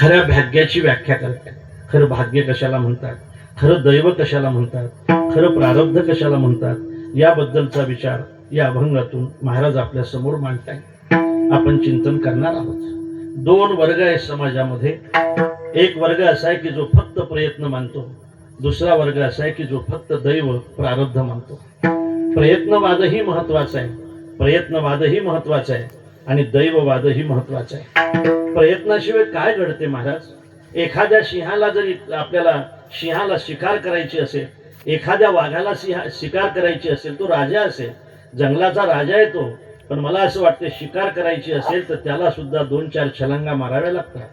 खऱ्या भाग्याची व्याख्या करतात. खरं भाग्य कशाला म्हणतात, खरं दैव कशाला म्हणतात, खरं प्रारब्ध कशाला म्हणतात, याबद्दलचा विचार या अभंगातून महाराज आपल्या समोर मांडताय. आपण चिंतन करणार आहोत. दोन वर्ग आहेत समाजामध्ये. एक वर्ग असा आहे की जो फक्त प्रयत्न मानतो, दुसरा वर्ग असा आहे की जो फक्त दैव प्रारब्ध मानतो. प्रयत्नवादही महत्वाचा आहे, प्रयत्नवादही महत्वाचा आहे आणि दैववादही महत्वाचा आहे. प्रयत्नाशिवाय काय घडते महाराज? एखाद्या सिंहाला जरी आपल्याला सिंहाला शिकार करायची असेल, एखाद्या वाघाला शिकार करायची असेल, तो राजा असेल, जंगलाचा राजा आहे तो, पण मला असं वाटतं शिकार करायची असेल तर त्याला सुद्धा 2-4 छलांगा माराव्या लागतात.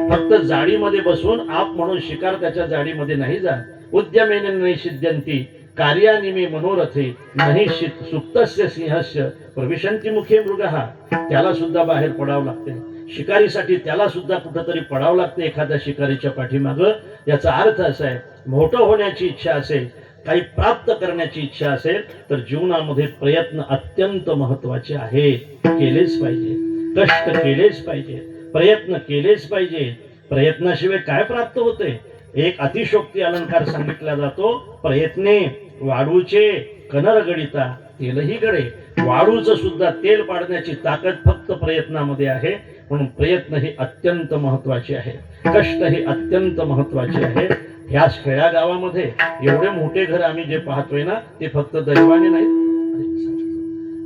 फक्त जाळीमध्ये बसून आप म्हणून शिकार त्याच्या जाळीमध्ये नाही जात. उद्यमेन नैषिद्यंती कार्यानिमे मनोरथे नाही सुप्तस्य सिंहस्य प्रविशंती मुखे मृगः. त्याला सुद्धा बाहेर पडावं लागते. शिकारीसाठी त्याला सुद्धा कुठंतरी पडावं लागते एखाद्या शिकारीच्या पाठीमागं. याचा अर्थ असा आहे, मोठं होण्याची इच्छा असेल, काही प्राप्त करण्याची इच्छा असेल तर जीवनामध्ये प्रयत्न अत्यंत महत्वाचे आहेत. केलेच पाहिजे, कष्ट केलेच पाहिजे, प्रयत्न केलेच पाहिजे. प्रयत्नाशिवाय काय प्राप्त होते? एक अतिशोक्ती अलंकार सांगितला जातो, प्रयत्ने वाळूचे कनर गडिता तेलही गडे. वाळूचं सुद्धा तेल पाडण्याची ताकद फक्त प्रयत्नामध्ये आहे. म्हणून प्रयत्न हे अत्यंत महत्वाचे आहे, कष्ट हे अत्यंत महत्वाचे आहे. ह्या खेड्या गावामध्ये एवढे मोठे घर आम्ही जे पाहतोय ना, ते फक्त दैवाने नाही,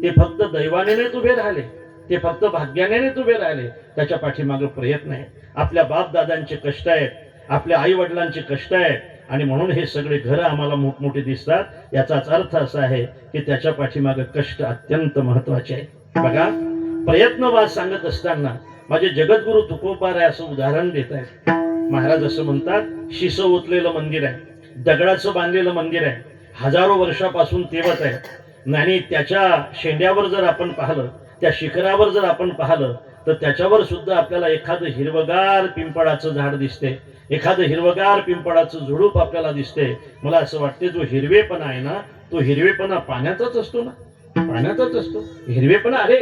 ते फक्त दैवाने नाहीत उभे राहिले, ते फक्त भाग्याने नाहीत उभे राहिले. त्याच्या पाठीमागे प्रयत्न आहे. आपल्या बाप दादांचे कष्ट आहेत, आपल्या आई वडिलांचे कष्ट आहेत आणि म्हणून हे सगळे घरं आम्हाला मोठमोठे दिसतात. याचाच अर्थ असा आहे की त्याच्या पाठीमागे कष्ट अत्यंत महत्वाचे आहे. बघा, प्रयत्नवाद सांगत असताना माझे जगद्गुरु तुकोबाराय असं उदाहरण देत आहेत. महाराज असं म्हणतात, शिस ओतलेलं मंदिर आहे, दगडाचं बांधलेलं मंदिर आहे, हजारो वर्षापासून तेवत आहे आणि त्याच्या शेंड्यावर जर आपण पाहिलं, त्या शिखरावर जर आपण पाहिलं तर त्याच्यावर सुद्धा आपल्याला एखादं हिरवगार पिंपळाचं झाड दिसते, एखादं हिरवगार पिंपळाचं झुडूप आपल्याला दिसते. मला असं वाटते जो हिरवेपणा आहे ना, तो हिरवेपणा पाण्याचाच असतो ना, पाण्याचाच असतो हिरवेपणा. अरे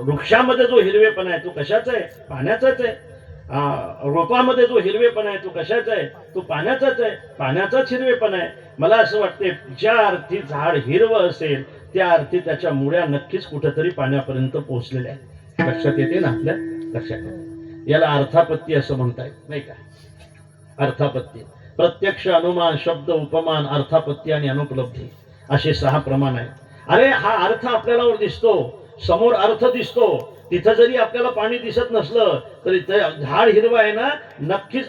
वृक्षामध्ये जो हिरवेपणा आहे तो कशाचा आहे? पाण्याचाच आहे. रोपामध्ये जो हिरवेपणा आहे तो कशाचा आहे? तो पाण्याचाच आहे, पाण्याचाच हिरवेपणा आहे. मला असं वाटते ज्या अर्थी झाड हिरवं असेल त्या अर्थी त्याच्या मुळ्या नक्कीच कुठेतरी पाण्यापर्यंत पोहोचलेल्या आहेत. लक्षात येते ना आपल्या? लक्षात येते. याला अर्थापत्ती असं म्हणताय नाही का? अर्थापत्ती, प्रत्यक्ष, अनुमान, शब्द, उपमान, अर्थापत्ती आणि अनुपलब्धी असे 6 प्रमाण आहेत. अरे हा अर्थ आपल्याला दिसतो, समोर अर्थ दिसतो, तिथं जरी आपल्याला पाणी दिसत नसलं तरी झाड हिरवं आहे ना, नक्कीच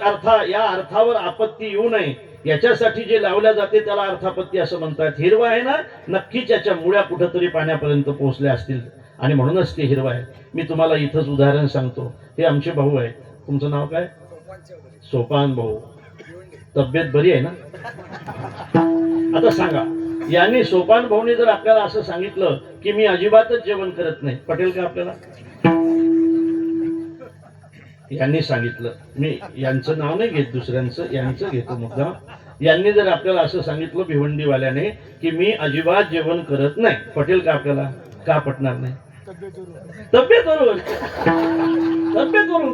या अर्थावर आपत्ती येऊ नये याच्यासाठी जे लावल्या जाते त्याला अर्थापत्ती असं म्हणतात. हिरवं आहे ना, नक्कीच याच्या मुळ्या कुठंतरी पाण्यापर्यंत पोहोचल्या असतील आणि म्हणूनच ते हिरवं आहे. मी तुम्हाला इथंच उदाहरण सांगतो. हे आमचे भाऊ आहेत. तुमचं नाव काय? सोपान भाऊ. तब्येत बरी आहे ना? आता सांगा, यांनी सोपान भाऊनी जर आपल्याला असं सांगितलं की मी अजिबातच जेवण करत नाही, पटेल का आपल्याला? यांनी सांगितलं, मी यांचं नाव नाही घेत, दुसऱ्यांचं, यांचं घेतो मुद्दा. यांनी जर आपल्याला असं सांगितलं भिवंडीवाल्याने की मी अजिबात जेवण करत नाही, पटेल का आपल्याला? का पटणार नाही? तब्येतवरून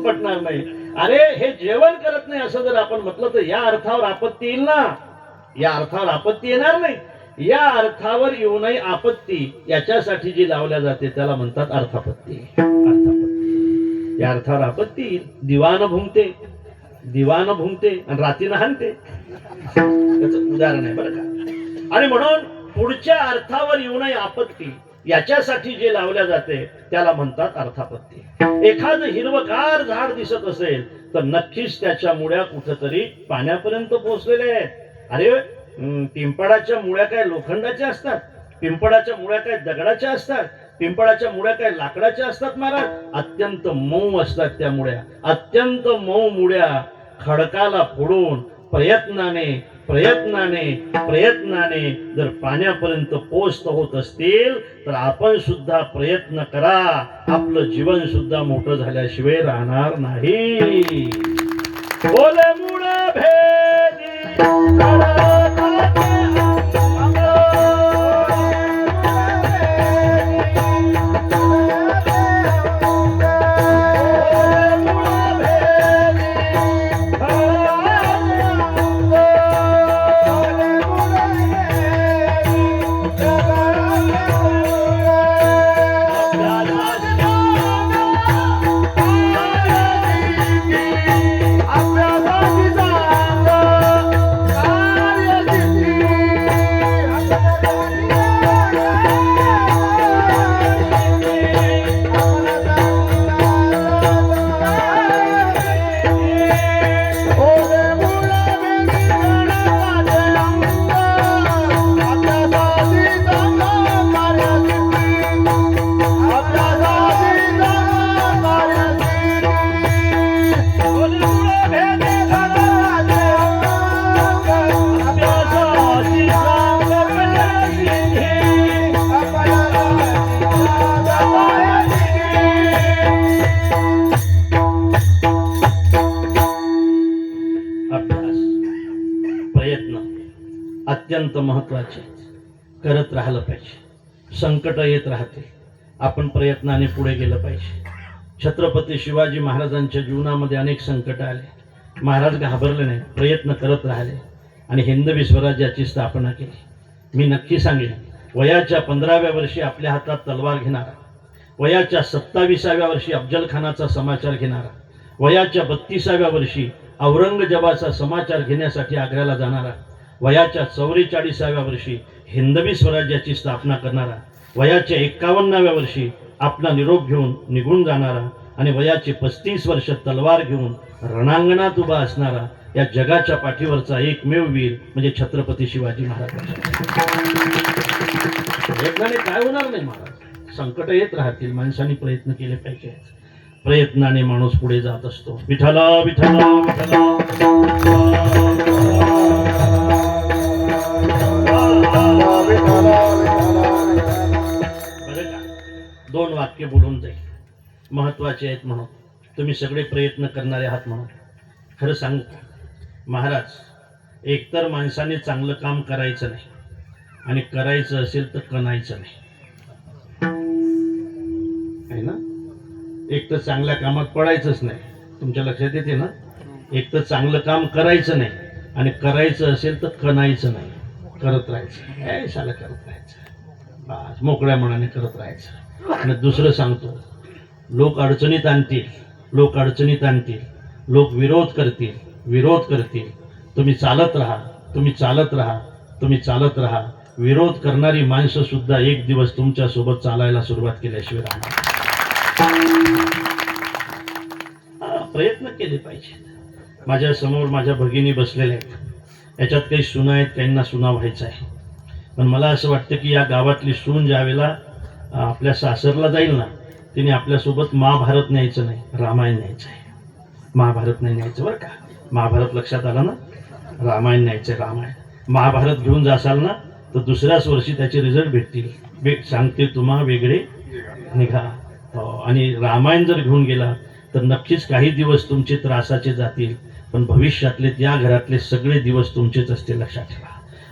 पटणार नाही. अरे हे जेवण करत नाही असं जर आपण म्हटलं तर या अर्थावर आपत्ती येईल ना, या अर्थावर आपत्ती येणार नाही. या अर्थावर येऊ नये आपत्ती याच्यासाठी जी लावल्या जाते त्याला म्हणतात अर्थापत्ती. अर्थापत्ती या अर्थावर आपत्ती. दिवान भुंगते आणि रातीनं हाणते, त्याचं उदाहरण आहे बरं का. आणि म्हणून पुढच्या अर्थावर येऊ नये आपत्ती याच्यासाठी जे लावल्या जाते त्याला म्हणतात अर्थापत्ती. एखादं हिरवगार झाड दिसत असेल तर नक्कीच त्याच्या मुळ्या कुठेतरी पाण्यापर्यंत पोहोचलेल्या आहेत. अरे पिंपळाच्या मुळ्या काय लोखंडाच्या असतात? पिंपळाच्या मुळ्या काय दगडाच्या असतात? पिंपळाच्या मुळ्या काय लाकडाच्या असतात महाराज? अत्यंत मऊ असतात त्या मुळ्या. अत्यंत मऊ मुळ्या खडकाला फोडून प्रयत्नाने जर पाण्यापर्यंत पोहोचत होत असतील तर आपण सुद्धा प्रयत्न करा. आपलं जीवन सुद्धा मोठं झाल्याशिवाय राहणार नाही. बोले मूळ भेदी अत्यंत महत्त्वाचे आहेत. करत राहिलं पाहिजे. संकट येत राहते, आपण प्रयत्नाने पुढे गेलं पाहिजे. छत्रपती शिवाजी महाराजांच्या जीवनामध्ये अनेक संकट आले, महाराज घाबरले नाही, प्रयत्न करत राहिले आणि हिंदवी स्वराज्याची स्थापना केली. मी नक्की सांगेन, वयाच्या 15व्या वर्षी आपल्या हातात तलवार घेणारा, वयाच्या 27व्या वर्षी अफजल खानाचा समाचार घेणारा, वयाच्या 32व्या वर्षी औरंगजेबाचा समाचार घेण्यासाठी आग्र्याला जाणारा, वयाच्या 44व्या वर्षी हिंदवी स्वराज्याची स्थापना करणारा, वयाच्या 51व्या वर्षी आपला निरोप घेऊन निघून जाणारा आणि वयाचे 35 वर्ष तलवार घेऊन रणांगणात उभा असणारा या जगाच्या पाठीवरचा एकमेव वीर म्हणजे छत्रपती शिवाजी महाराज. प्रयत्नाने काय होणार नाही महाराज, संकट येत राहतील, माणसांनी प्रयत्न केले पाहिजे. प्रयत्नाने माणूस पुढे जात असतो. विठ्ठला विठ्ठला विठ्ठला. बरं का, 2 वाक्य बोलून जाईल, महत्वाचे आहेत म्हणून. तुम्ही सगळे प्रयत्न करणारे आहात म्हणून खरं सांगू का महाराज, एकतर माणसाने चांगलं काम करायचं नाही आणि करायचं असेल तर कणायचं नाही, आहे ना. एक तर चांगल्या कामात पडायचंच नाही, तुमच्या लक्षात येते ना. एक तर चांगलं काम करायचं नाही आणि करायचं असेल तर कणायचं नाही, करत राहायचं, साला करत राहायचं, बस मोकळ्या मनाने करत राहायचं. आणि दुसरं सांगतो, लोक अडचणीत आणतील, लोक अडचणीत आणतील, लोक विरोध करतील, तुम्ही चालत राहा, तुम्ही चालत राहा, तुम्ही चालत राहा. विरोध करणारी माणसं सुद्धा एक दिवस तुमच्या सोबत चालायला सुरुवात केल्याशिवाय राहणार. प्रयत्न केले पाहिजे. माझ्या समोर माझ्या भगिनी बसलेल्या आहेत, याच्यात काही सुना आहेत, काहींना सुना व्हायचं आहे. पण मला असं वाटतं की या गावातली सून ज्या वेळेला आपल्या सासरला जाईल ना, तिने आपल्यासोबत महाभारत न्यायचं नाही, रामायण न्यायचं आहे. महाभारत नाही न्यायचं बरं का, महाभारत लक्षात आलं ना, रामायण न्यायचं. रामायण महाभारत घेऊन जासाल ना तर दुसऱ्याच वर्षी त्याचे रिझल्ट भेटतील. सांगते तुम्हा वेगळे निघा. आणि रामायण जर घेऊन गेला तर नक्कीच काही दिवस तुमचे त्रासाचे जातील, पण भविष्यातले त्या घरातले सगळे दिवस तुमचेच असते, लक्षात ठेवा.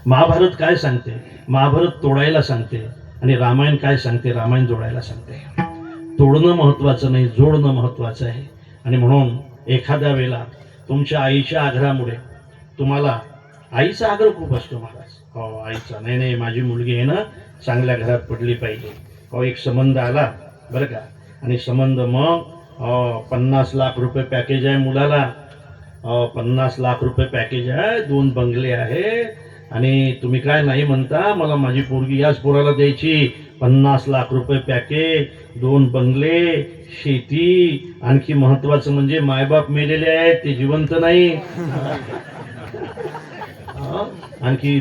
महाभारत काय सांगते, महाभारत तोडायला सांगते, आणि रामायण काय सांगते, रामायण जोडायला सांगते. तोडणं महत्त्वाचं नाही, जोडणं महत्त्वाचं आहे. आणि म्हणून एखाद्या वेळेला तुमच्या आईच्या आग्रहामुळे, तुम्हाला आईचा आग्रह खूप असतो महाराज, हो आईचा, नाही नाही माझी मुलगी आहे ना चांगल्या घरात पडली पाहिजे. हो एक संबंध आला बरं का, आणि संबंध मग 50 लाख रुपये पॅकेज आहे मुलाला, 50 लाख रुपये पॅकेज आहे, 2 बंगले आहे, आणि तुम्ही काय नाही म्हणता, मला माझी पोरगी याच पोराला द्यायची. 50 लाख रुपये पॅकेज, 2 बंगले, शेती, आणखी महत्वाचं म्हणजे मायबाप मेलेले आहेत, ते जिवंत नाही. आणखी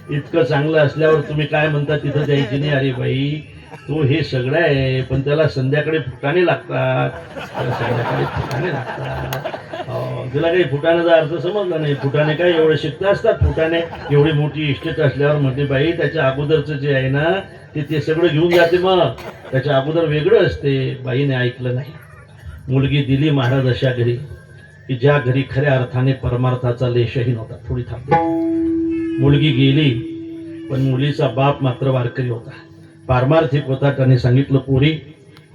इतकं चांगलं असल्यावर तुम्ही काय म्हणता तिथं द्यायची नाही. अरे बाई, तो हे सगळं आहे, पण त्याला संध्याकाळी फुटाणे लागतात, संध्याकाळी फुटाणे लागतात. तुला काही फुटाण्याचा अर्थ समजला नाही. फुटाणे काय एवढे शिकत असतात, फुटाणे एवढी मोठी इस्टेट असल्यावर म्हणते बाई त्याच्या अगोदरचं जे आहे ना ते सगळं घेऊन जाते, मग त्याच्या अगोदर वेगळं असते. बाईने ऐकलं नाही, मुलगी दिली महाराज अशा घरी की ज्या घरी खऱ्या अर्थाने परमार्थाचा लेशही नव्हता. थोडी थांबली, मुलगी गेली, पण मुलीचा बाप मात्र वारकरी होता, पारमार्थिक होता. त्याने सांगितलं, पोरी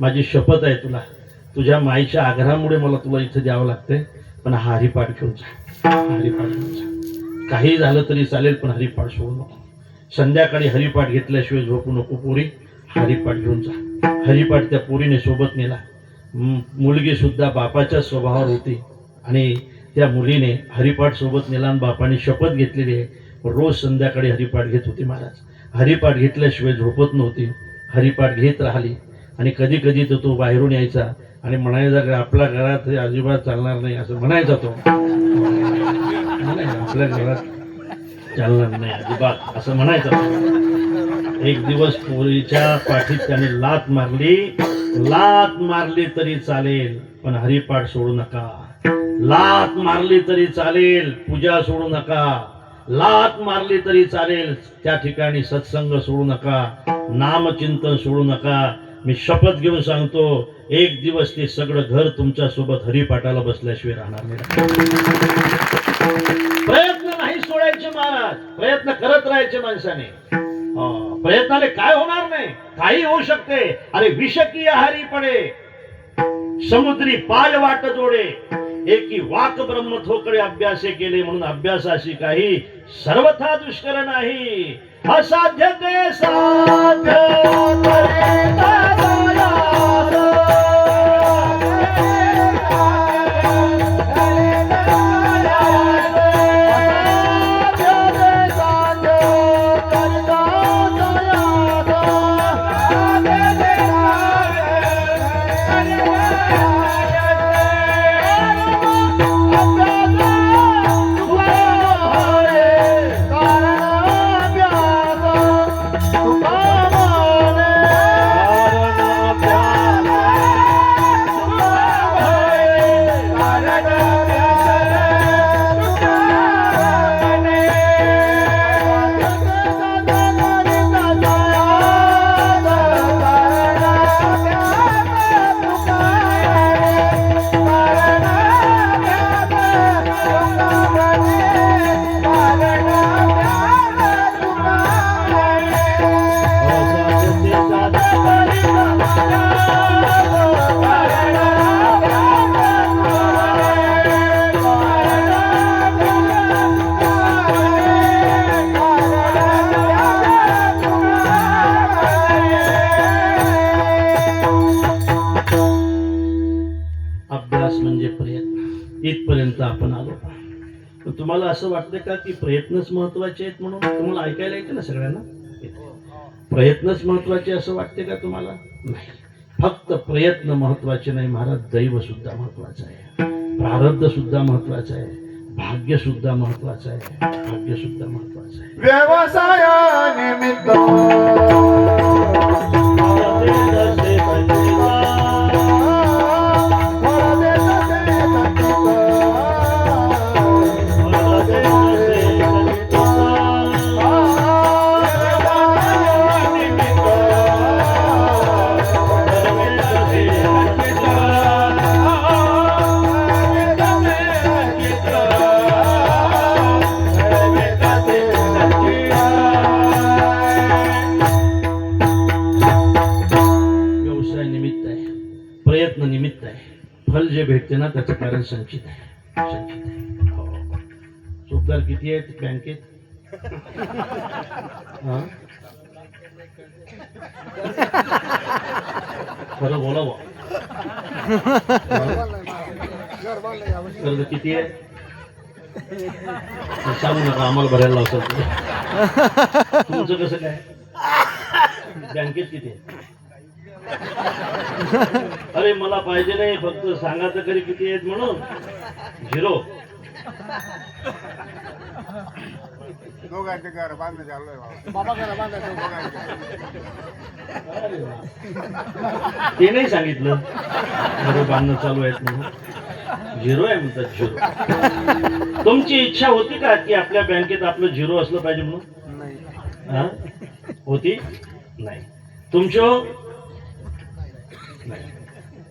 माझी शपथ आहे तुला, तुझ्या माईच्या आग्रहामुळे मला तुला इथं द्यावं लागतंय, पण हा हरिपाठ घेऊन जा, हरिपाठ घेऊन जा, काही झालं तरी चालेल, पण हरिपाठ सोडू नको. संध्याकाळी हरिपाठ घेतल्याशिवाय झोपू नको पोरी, हरिपाठ घेऊन जा. हरिपाठ त्या पोरीने सोबत नेला. मुलगी सुद्धा बापाच्या स्वभावावर होती, आणि त्या मुलीने हरिपाठ सोबत नेला, आणि बापाने शपथ घेतलेली आहे, रोज संध्याकाळी हरिपाठ घेत होती महाराज. हरिपाठ घेतल्याशिवाय झोपत नव्हती, हरिपाठ घेत राहिली. आणि कधी कधी तर तो बाहेरून यायचा आणि म्हणायचा की आपल्या घरात हे अजिबात चालणार नाही, असं म्हणायचा तो. आपल्या घरात चालणार नाही अजिबात असं म्हणायचा तो. एक दिवस पोरीच्या पाठीत त्याने लात मारली तरी चालेल, पण हरिपाठ सोडू नका. लात मारली तरी चालेल, पूजा सोडू नका. लात मारली तरी चालेल, त्या ठिकाणी सत्संग सोडू नका, नामचिंतन सोडू नका. मी शपथ घेऊन सांगतो, एक दिवस ते सगळं घर तुमच्या सोबत हरिपाठाला बसल्याशिवाय राहणार नाही. प्रयत्न नाही सोडायचे. राहायचे महाराज, प्रयत्न करत राहायचे माणसाने. प्रयत्नाने काय होणार नाही, काही होऊ शकते. अरे विषकी आहारी पडे, समुद्री पाय वाट जोडे, एकी वाक ब्रह्म थोकडे अभ्यासे केले. म्हणून अभ्यासाशी काही सर्वथा दुष्कर नाही. असाध्य ते साध्य इथपर्यंत आपण आलो. तुम्हाला असं वाटतं का की प्रयत्नच महत्वाचे आहेत? म्हणून तुम्हाला ऐकायला येते ना सगळ्यांना, प्रयत्नच महत्वाचे असं वाटते का तुम्हाला? नाही, फक्त प्रयत्न महत्वाचे नाही महाराज, दैव सुद्धा महत्वाचं आहे, प्रारब्ध सुद्धा महत्वाचं आहे, भाग्य सुद्धा महत्वाचं आहे, भाग्य सुद्धा महत्वाचं आहे. व्यवसायानिमित्त प्रयत्न निमित्त आहे. फल जे भेटते ना त्याचं कारण संचित आहे, संचित आहे. सुपदार किती आहेत बँकेत? खरं बोलावं, कर्ज किती आहे सांगू नका, आम्हाला भरायला लावतो. तुमचं कसं काय, बँकेत किती आहे? अरे मला पाहिजे नाही, फक्त सांगा तर खरी किती आहेत म्हणून. 0. ते नाही सांगितलं घर बांधणं चालू आहेत म्हणून. 0 आहे म्हणतात, 0. तुमची इच्छा होती का की आपल्या बँकेत आपलं 0 असलं पाहिजे म्हणून? होती नाही तुमचं?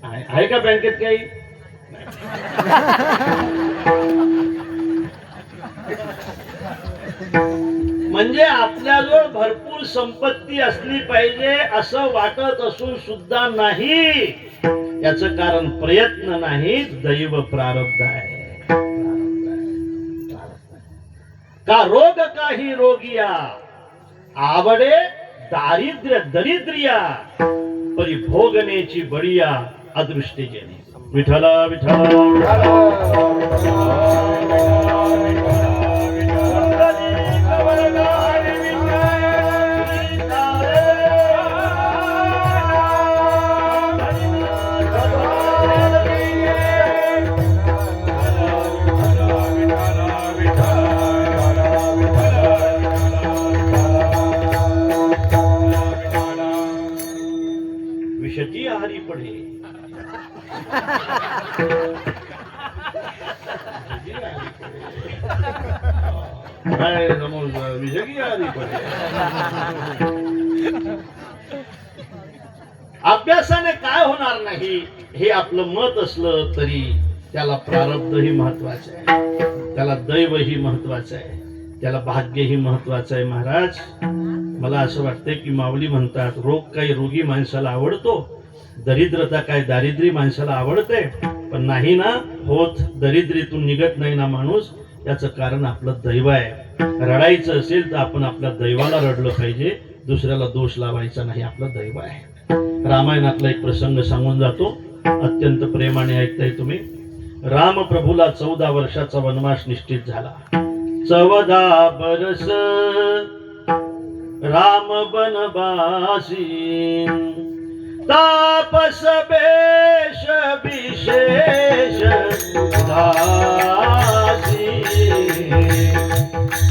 आहे का बँकेत काही? म्हणजे आपल्याजवळ भरपूर संपत्ती असली पाहिजे असं वाटत असून सुद्धा नाही. याचं कारण प्रयत्न नाही, दैव प्रारब्ध आहे. का रोग काही रोगिया, आवडे दारिद्र्य दरिद्रिया, परिभोगनेची बळिया अदृष्टी जेणे. विठ्ठला विठ्ठला विषची आहारी पडे. अभ्यासाने काय होणार नाही हे आपलं मत असलं तरी त्याला प्रारब्ध ही महत्वाचं आहे, त्याला दैव ही महत्वाचं आहे, त्याला भाग्यही महत्वाचं आहे महाराज. मला असं वाटतंय की माऊली म्हणतात, रोग काही रोगी माणसाला आवडतो, दरिद्रता काय दारिद्र्य माणसाला आवडते, पण नाही ना होत, दरिद्रीतून निघत नाही ना माणूस, याचं कारण आपलं दैव आहे. रडायचं असेल तर आपण आपल्या दैवाला रडलं पाहिजे, दुसऱ्याला दोष लावायचा नाही, आपलं दैव आहे. रामायणातला एक प्रसंग सांगून जातो, अत्यंत प्रेमाने ऐकताय तुम्ही. राम प्रभूला 14 वर्षाचा वनवास निश्चित झाला. 14 बरस राम बनवासी, तापस बेश विशेष दासी.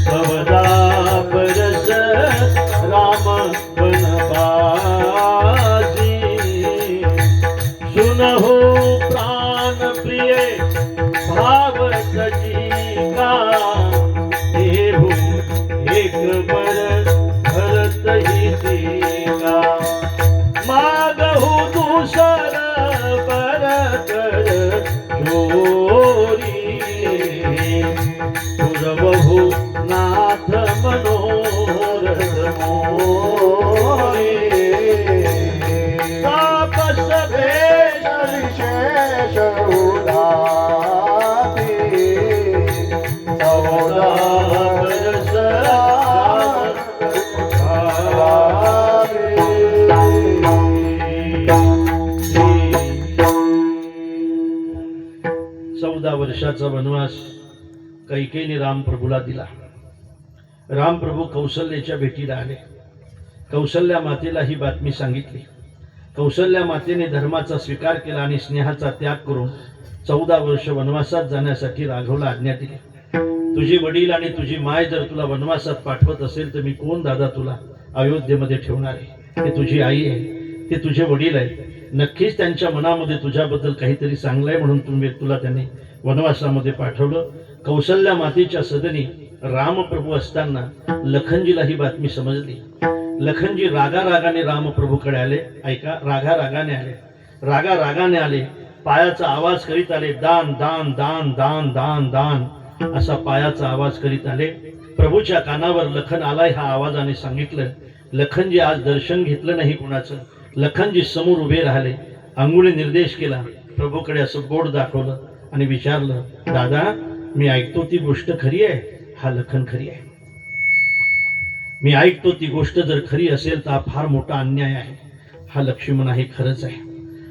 14 बरस राम बनवासी, सुनहु प्राण प्रिय भावत जी का, देहु एक बर भरत ही का, मागहु दूसर बर कर जोरी, पुरवहु नाथ मनोरथ मोरे. तापस भेष विशेष उदासी, 14 बरस चौदा वर्षाचा वनवास कैकेयीने रामप्रभूला दिला. रामप्रभू कौशल्याच्या भेटीला आले. कौशल्या मातेला ही बातमी सांगितली. कौशल्या मातेने धर्माचा स्वीकार केला आणि स्नेहाचा त्याग करून 14 वर्ष वनवासात जाण्यासाठी राघवला आज्ञा दिली. तुझे वडील आणि तुझी माय जर तुला वनवासात पाठवत असेल तर मी कोण दादा तुला अयोध्येमध्ये ठेवणार आहे? ते तुझी आई आहे, ते तुझे वडील आहेत. नक्कीच त्यांच्या मनामध्ये तुझ्याबद्दल काहीतरी चांगलं आहे म्हणून तुला त्यांनी वनवासामध्ये पाठवलं. कौशल्या मातेच्या सदनी रामप्रभू असताना लखनजीला ही बातमी समजली. लखनजी रागारागाने रामप्रभूकडे आले. ऐका, रागारागाने आले, रागारागाने आले, पायाचा आवाज करीत आले. दान दान दान दान दान दान असा पायाचा आवाज करीत आले. प्रभूच्या कानावर लखन आलाय हा आवाजाने सांगितलं. लखनजी आज दर्शन घेतलं नाही कुणाचं. लखनजी समोर उभे राहिले, अंगुली निर्देश केला, प्रभूकडे असं बोट दाखवलं आणि विचारलं, दादा मी ऐकतो ती गोष्ट खरी आहे? हा लखन खरी आहे. मी ऐकतो ती गोष्ट जर खरी असेल तर हा फार मोठा अन्याय आहे. हा लक्ष्मण आहे, खरंच आहे.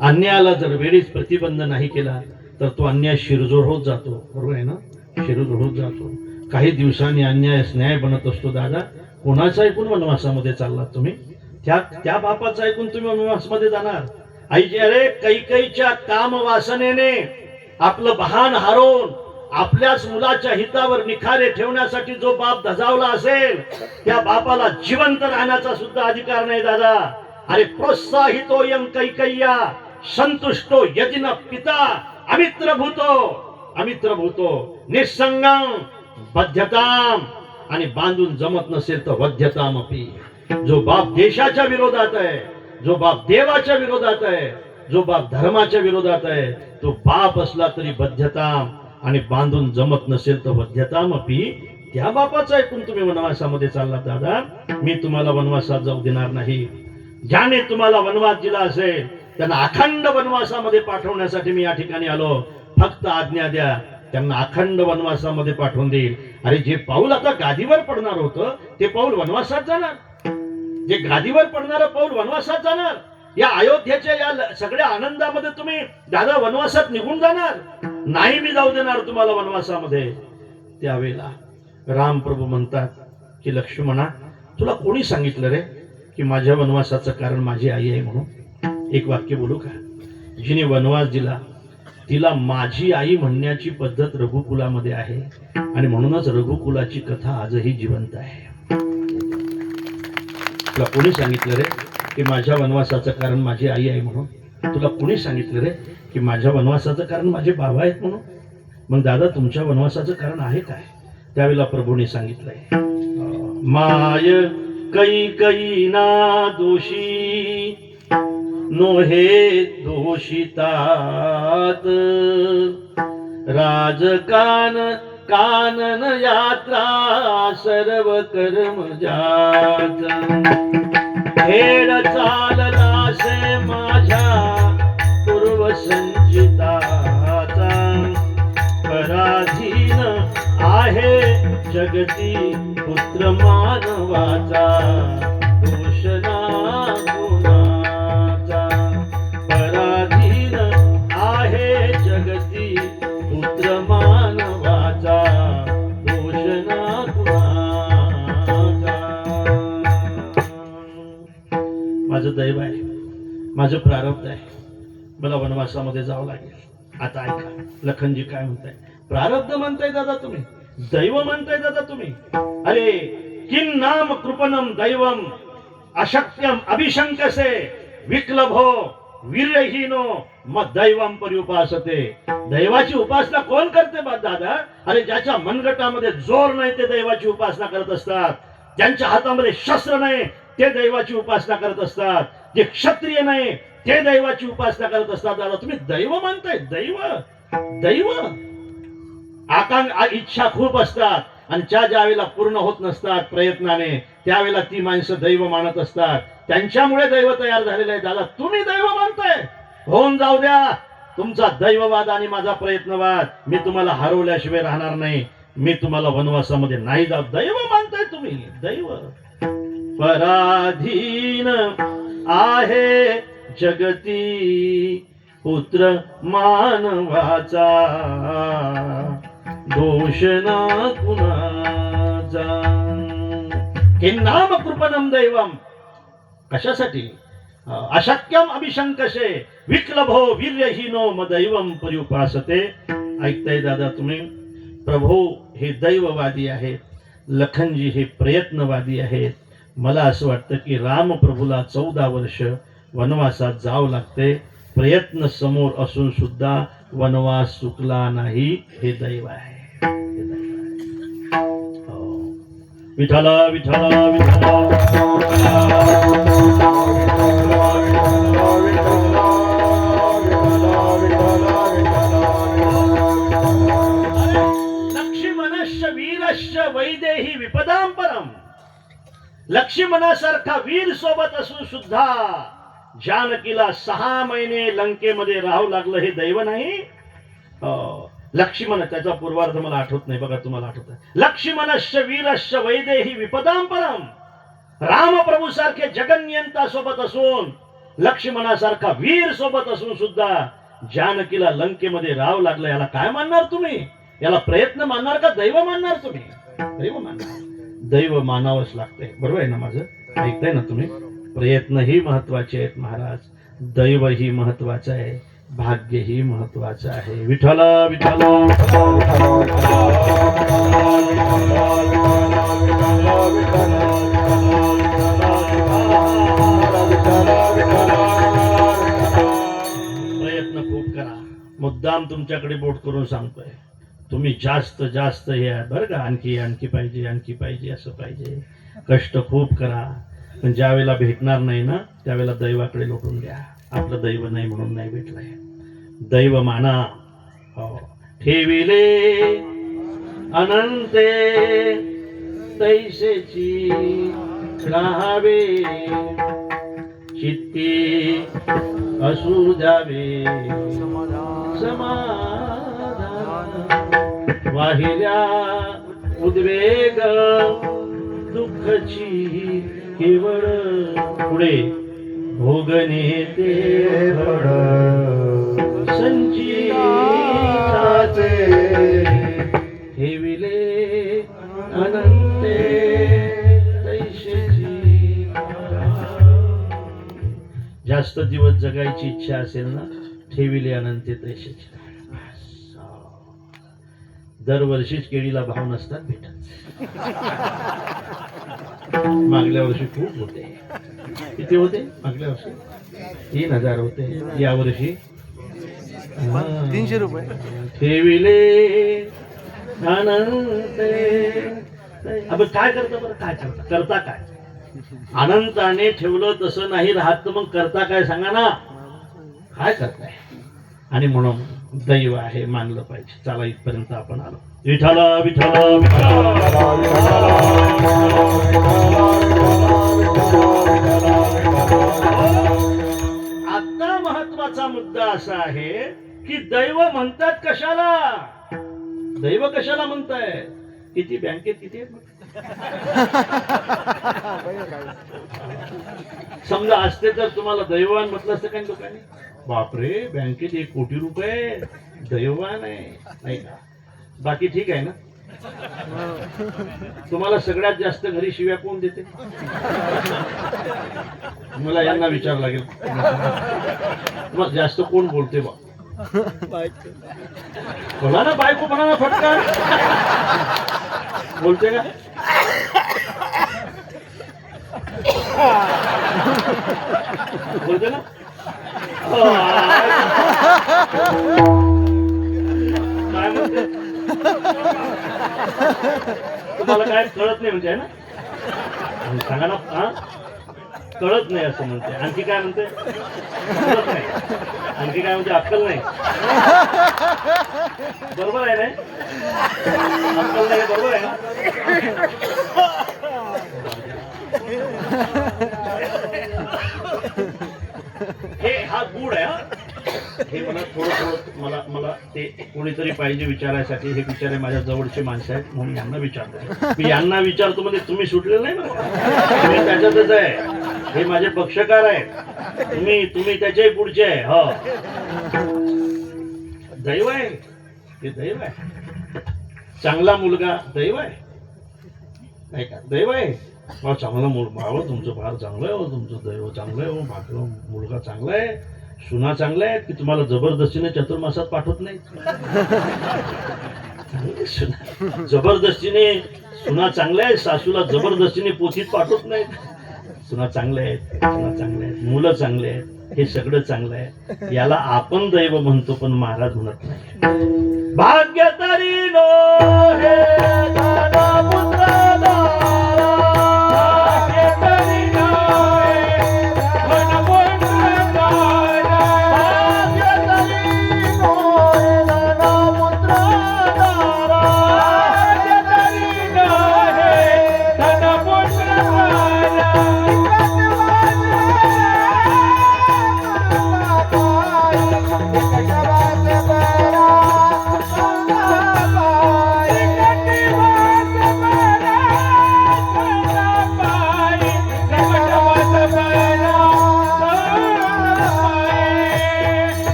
अन्यायाला जर वेळीच प्रतिबंध नाही केला तर तो अन्याय शिरजोड होत जातो. बरोबर आहे ना, शिरजोड होत जातो. काही दिवसांनी अन्याय न्याय बनत असतो. दादा कोणाचं ऐकून वनवासामध्ये चाललात तुम्ही? त्या बापाचं ऐकून तुम्ही वनवासामध्ये जाणार? आईजी, अरे कैकेयीच्या काम वासनेने आपलं भान हरवून आपल्याच मुलाच्या हितावर निखारे ठेवण्यासाठी जो बाप धजावला असेल त्या बापाला जिवंत राहण्याचा सुद्धा अधिकार नाही दादा. अरे प्रोत्साहितो यं कैकेय्या संतुष्टो यदिन पिता अमित्र भूतो निसंगम बद्धताम, आणि बांधून जमत नसेल तर वध्यताम अपि. जो बाप देशाच्या विरोधात आहे, जो बाप देवाच्या विरोधात आहे, जो बाप धर्माच्या विरोधात आहे, तो बाप असला तरी बद्धताम, आणि बांधून जमत नसेल तर वध्यताम अपि. त्या बापाचं ऐकून तुम्ही वनवासामध्ये चाललात दादा. मी तुम्हाला वनवासात जाऊ देणार नाही. ज्याने तुम्हाला वनवास दिला असेल त्यांना अखंड वनवासामध्ये पाठवण्यासाठी मी या ठिकाणी आलो. फक्त आज्ञा द्या, त्यांना अखंड वनवासामध्ये पाठवून देईल. अरे जे पाऊल आता गादीवर पडणार होतं ते पाऊल वनवासात जाणार. जे गादीवर पडणारं पाऊल वनवासात जाणार. या अयोध्येच्या या सगळ्या आनंदामध्ये तुम्ही दादा वनवासात निघून जाणार नाही. मी जाऊ देणार तुम्हाला वनवासामध्ये. त्यावेळेला रामप्रभू म्हणतात की लक्ष्मणा, तुला कोणी सांगितलं रे की माझ्या वनवासाचं कारण माझी आई आहे म्हणून? एक वाक्य बोलू का? जिने वनवास दिला तिला माझी आई म्हणण्याची पद्धत रघुकुलामध्ये आहे, आणि म्हणूनच रघुकुलाची कथा आजही जिवंत आहे. तुला कोणी सांगितलं रे की माझ्या वनवासाचं कारण माझी आई आहे म्हणून? तुला कोणी सांगितलं रे की माझ्या वनवासाचं कारण माझे बाबा आहेत म्हणून? मग दादा तुमच्या वनवासाचं कारण आहे काय? त्यावेळेला प्रभूने सांगितलंय, माय कैकेयी ना दोषी नोहे दोषितात, राजकान कानन यात्रा सर्व कर्म जात खेळ चाललासे माझ्या पूर्व संचिताचा पराधीन आहे जगती पुत्र मानवाचा दोषना गुणाचा पराधीन आहे जगती पुत्र मानवाचा दोषना गुणाचा. माझं दैव आहे, माझं प्रारब्ध आहे, मला वनवासामध्ये जावं लागेल. आता ऐका लखनजी काय म्हणताय. प्रारब्ध म्हणताय दादा तुम्ही, दैव म्हणताय दादा तुम्ही. अरे किं नाम कृपणम दैवम अशक्यम अभिशंकसे विक्लभो वीर्यहीनो मग दैवम पर्युपासते. दैवाची उपासना कोण करते बा दादा? अरे ज्याच्या मनगटामध्ये जोर नाही ते दैवाची उपासना करत असतात. ज्यांच्या हातामध्ये शस्त्र नाही ते दैवाची उपासना करत असतात. जे क्षत्रिय नाही ते दैवाची उपासना करत असतात. दादा तुम्ही दैव मानताय. दैव दैव इच्छा खूप असतात आणि ज्या वेळेला पूर्ण होत नसतात प्रयत्नाने त्यावेळेला ती माणसं दैव मानत असतात. त्यांच्यामुळे दैव तयार झालेलं आहे. दादा तुम्ही दैव मानताय. होऊन जाऊ द्या तुमचा दैववाद आणि माझा प्रयत्नवाद. मी तुम्हाला हरवल्याशिवाय राहणार नाही. मी तुम्हाला वनवासामध्ये नाही जाऊ. दैव मानताय तुम्ही. दैव पराधीन आहे जगती पुत्र मानवाचा दोष ना कुणाचा. किं नाम कृपणम दैवम कशासाठी? अशक्यम अभिशंकसे विक्लभो वीर्यहीनो मदैवम पर्युपासते. ऐकताय दादा तुम्ही. प्रभू हे दैववादी आहेत, लखनजी हे प्रयत्नवादी आहेत. मला असं वाटतं की रामप्रभूला 14 वर्ष वनवासात जावं लागते. प्रयत्न समोर असून सुद्धा वनवास चुकला नाही. हे दैव आहे. विठला विठला विठला लक्ष्मणश्च वीरश्च वैदेही विपदां परम. लक्ष्मणासारखा वीर सोबत असून सुद्धा जानकीला 6 महिने लंकेमध्ये राहावं लागलं. हे दैव नाही. लक्ष्मण त्याचा पूर्वार्ध मला आठवत नाही. बघा तुम्हाला आठवत. लक्ष्मणश्च वीरश्च वैदेही विपदां परम. रामप्रभू सारखे जगन्यंता सोबत असून लक्ष्मणासारखा वीर सोबत असून सुद्धा जानकीला लंकेमध्ये राहावं लागलं. याला काय मानणार तुम्ही? याला प्रयत्न मानणार का दैव मानणार तुम्ही? दैव मानणार. दैव मानावंच लागतंय. बरोबर आहे ना माझं? ऐकताय ना तुम्ही? प्रयत्न ही महत्वाचे आहेत महाराज. दैव ही महत्वाचं आहे. भाग्य ही महत्वाचं आहे. विठला विठला प्रयत्न खूप करा. मुद्दाम तुमच्याकडे बोट करून सांगतोय. तुम्ही जास्त जास्त हे आहे बरं का. आणखी पाहिजे, आणखी पाहिजे, असं पाहिजे. कष्ट खूप करा. पण ज्या वेळेला भेटणार नाही ना त्यावेळेला दैवाकडे लोटून द्या. आपलं दैव नाही म्हणून नाही भेटलंय. दैव माना. ठेविले अनंते तैसेची राहावे चित्ती असू द्यावे समाधान. वाहिल्या उद्वेग दुःखची केवळ पुढे भोगणे ते फळ संचिताचे ठेविले अनंते तैसेची. जास्त दिवस जगायची इच्छा असेल ना ठेविले अनंते तैसेची. दरवर्षीच केळीला भाव नसतात भेटत. मागल्या वर्षी खूप होते. किती होते मागल्या वर्षी? 3000 होते. या वर्षी 300 रुपये. ठेविले अनंते. अब काय करता बरं? काय करता काय? अनंताने ठेवलं तसं नाही राहत तर मग करता काय सांगा ना. काय करताय? आणि म्हणून दैव आहे मानलं पाहिजे. चला इथपर्यंत आपण आलो. विठ्ठल विठ्ठल विठ्ठल. आता महत्वाचा मुद्दा असा आहे की दैव म्हणतात कशाला, दैव कशाला म्हणताय. किती बँकेत किती आहेत मग? समजा असते तर तुम्हाला दैववान म्हटलं असतं काही लोकांनी. बापरे बँकेत 1 कोटी रुपये, दैववान आहे नाही का. बाकी ठीक आहे ना. तुम्हाला सगळ्यात जास्त घरी शिव्या कोण देते. मला यांना विचार लागेल मग जास्त कोण बोलते बा. बोला ना बायको म्हणा फटका बोलते का. बोलते ना. काय म्हणते तुम्हाला काय कळत नाही म्हणजे ना. सांगा ना. हा कळत नाही असं म्हणते. आणखी काय म्हणते. कळत नाही. आणखी काय म्हणते. अक्कल नाही. बरोबर आहे नाही. अक्कल नाही बरोबर आहे ना. हे हा गुड आहे. हे मला थोडं मला ते कोणीतरी पाहिजे विचारायसाठी. हे बिचारे माझ्या जवळचे माणसं आहेत म्हणून यांना विचारतो. मी यांना विचारतो म्हणजे तुम्ही सुटलेलं नाही बरं. तुम्ही त्याच्यातच आहे. हे माझे पक्षकार आहेत. तुम्ही त्याच्याही पुढचे आहे. हो दैव आहे. हे दैव आहे. चांगला मुलगा दैव आहे नाही का. दैव आहे. चांगला मुलगा तुमचं फार चांगलं आहे. तुमचं दैव चांगलं आहे. भाकरं मुलगा चांगला आहे. सुना चांगल्या आहेत की तुम्हाला जबरदस्तीने चतुर्मासात पाठवत नाही. जबरदस्तीने सुना चांगल्या आहेत. सासूला जबरदस्तीने पोथीत पाठवत नाही. सुना चांगल्या आहेत. सुना चांगल्या आहेत. मुलं चांगले आहेत. हे सगळं चांगलं आहे. याला आपण दैव म्हणतो पण महाराज म्हणत नाही. भाग्य तरी नो हे पुत्र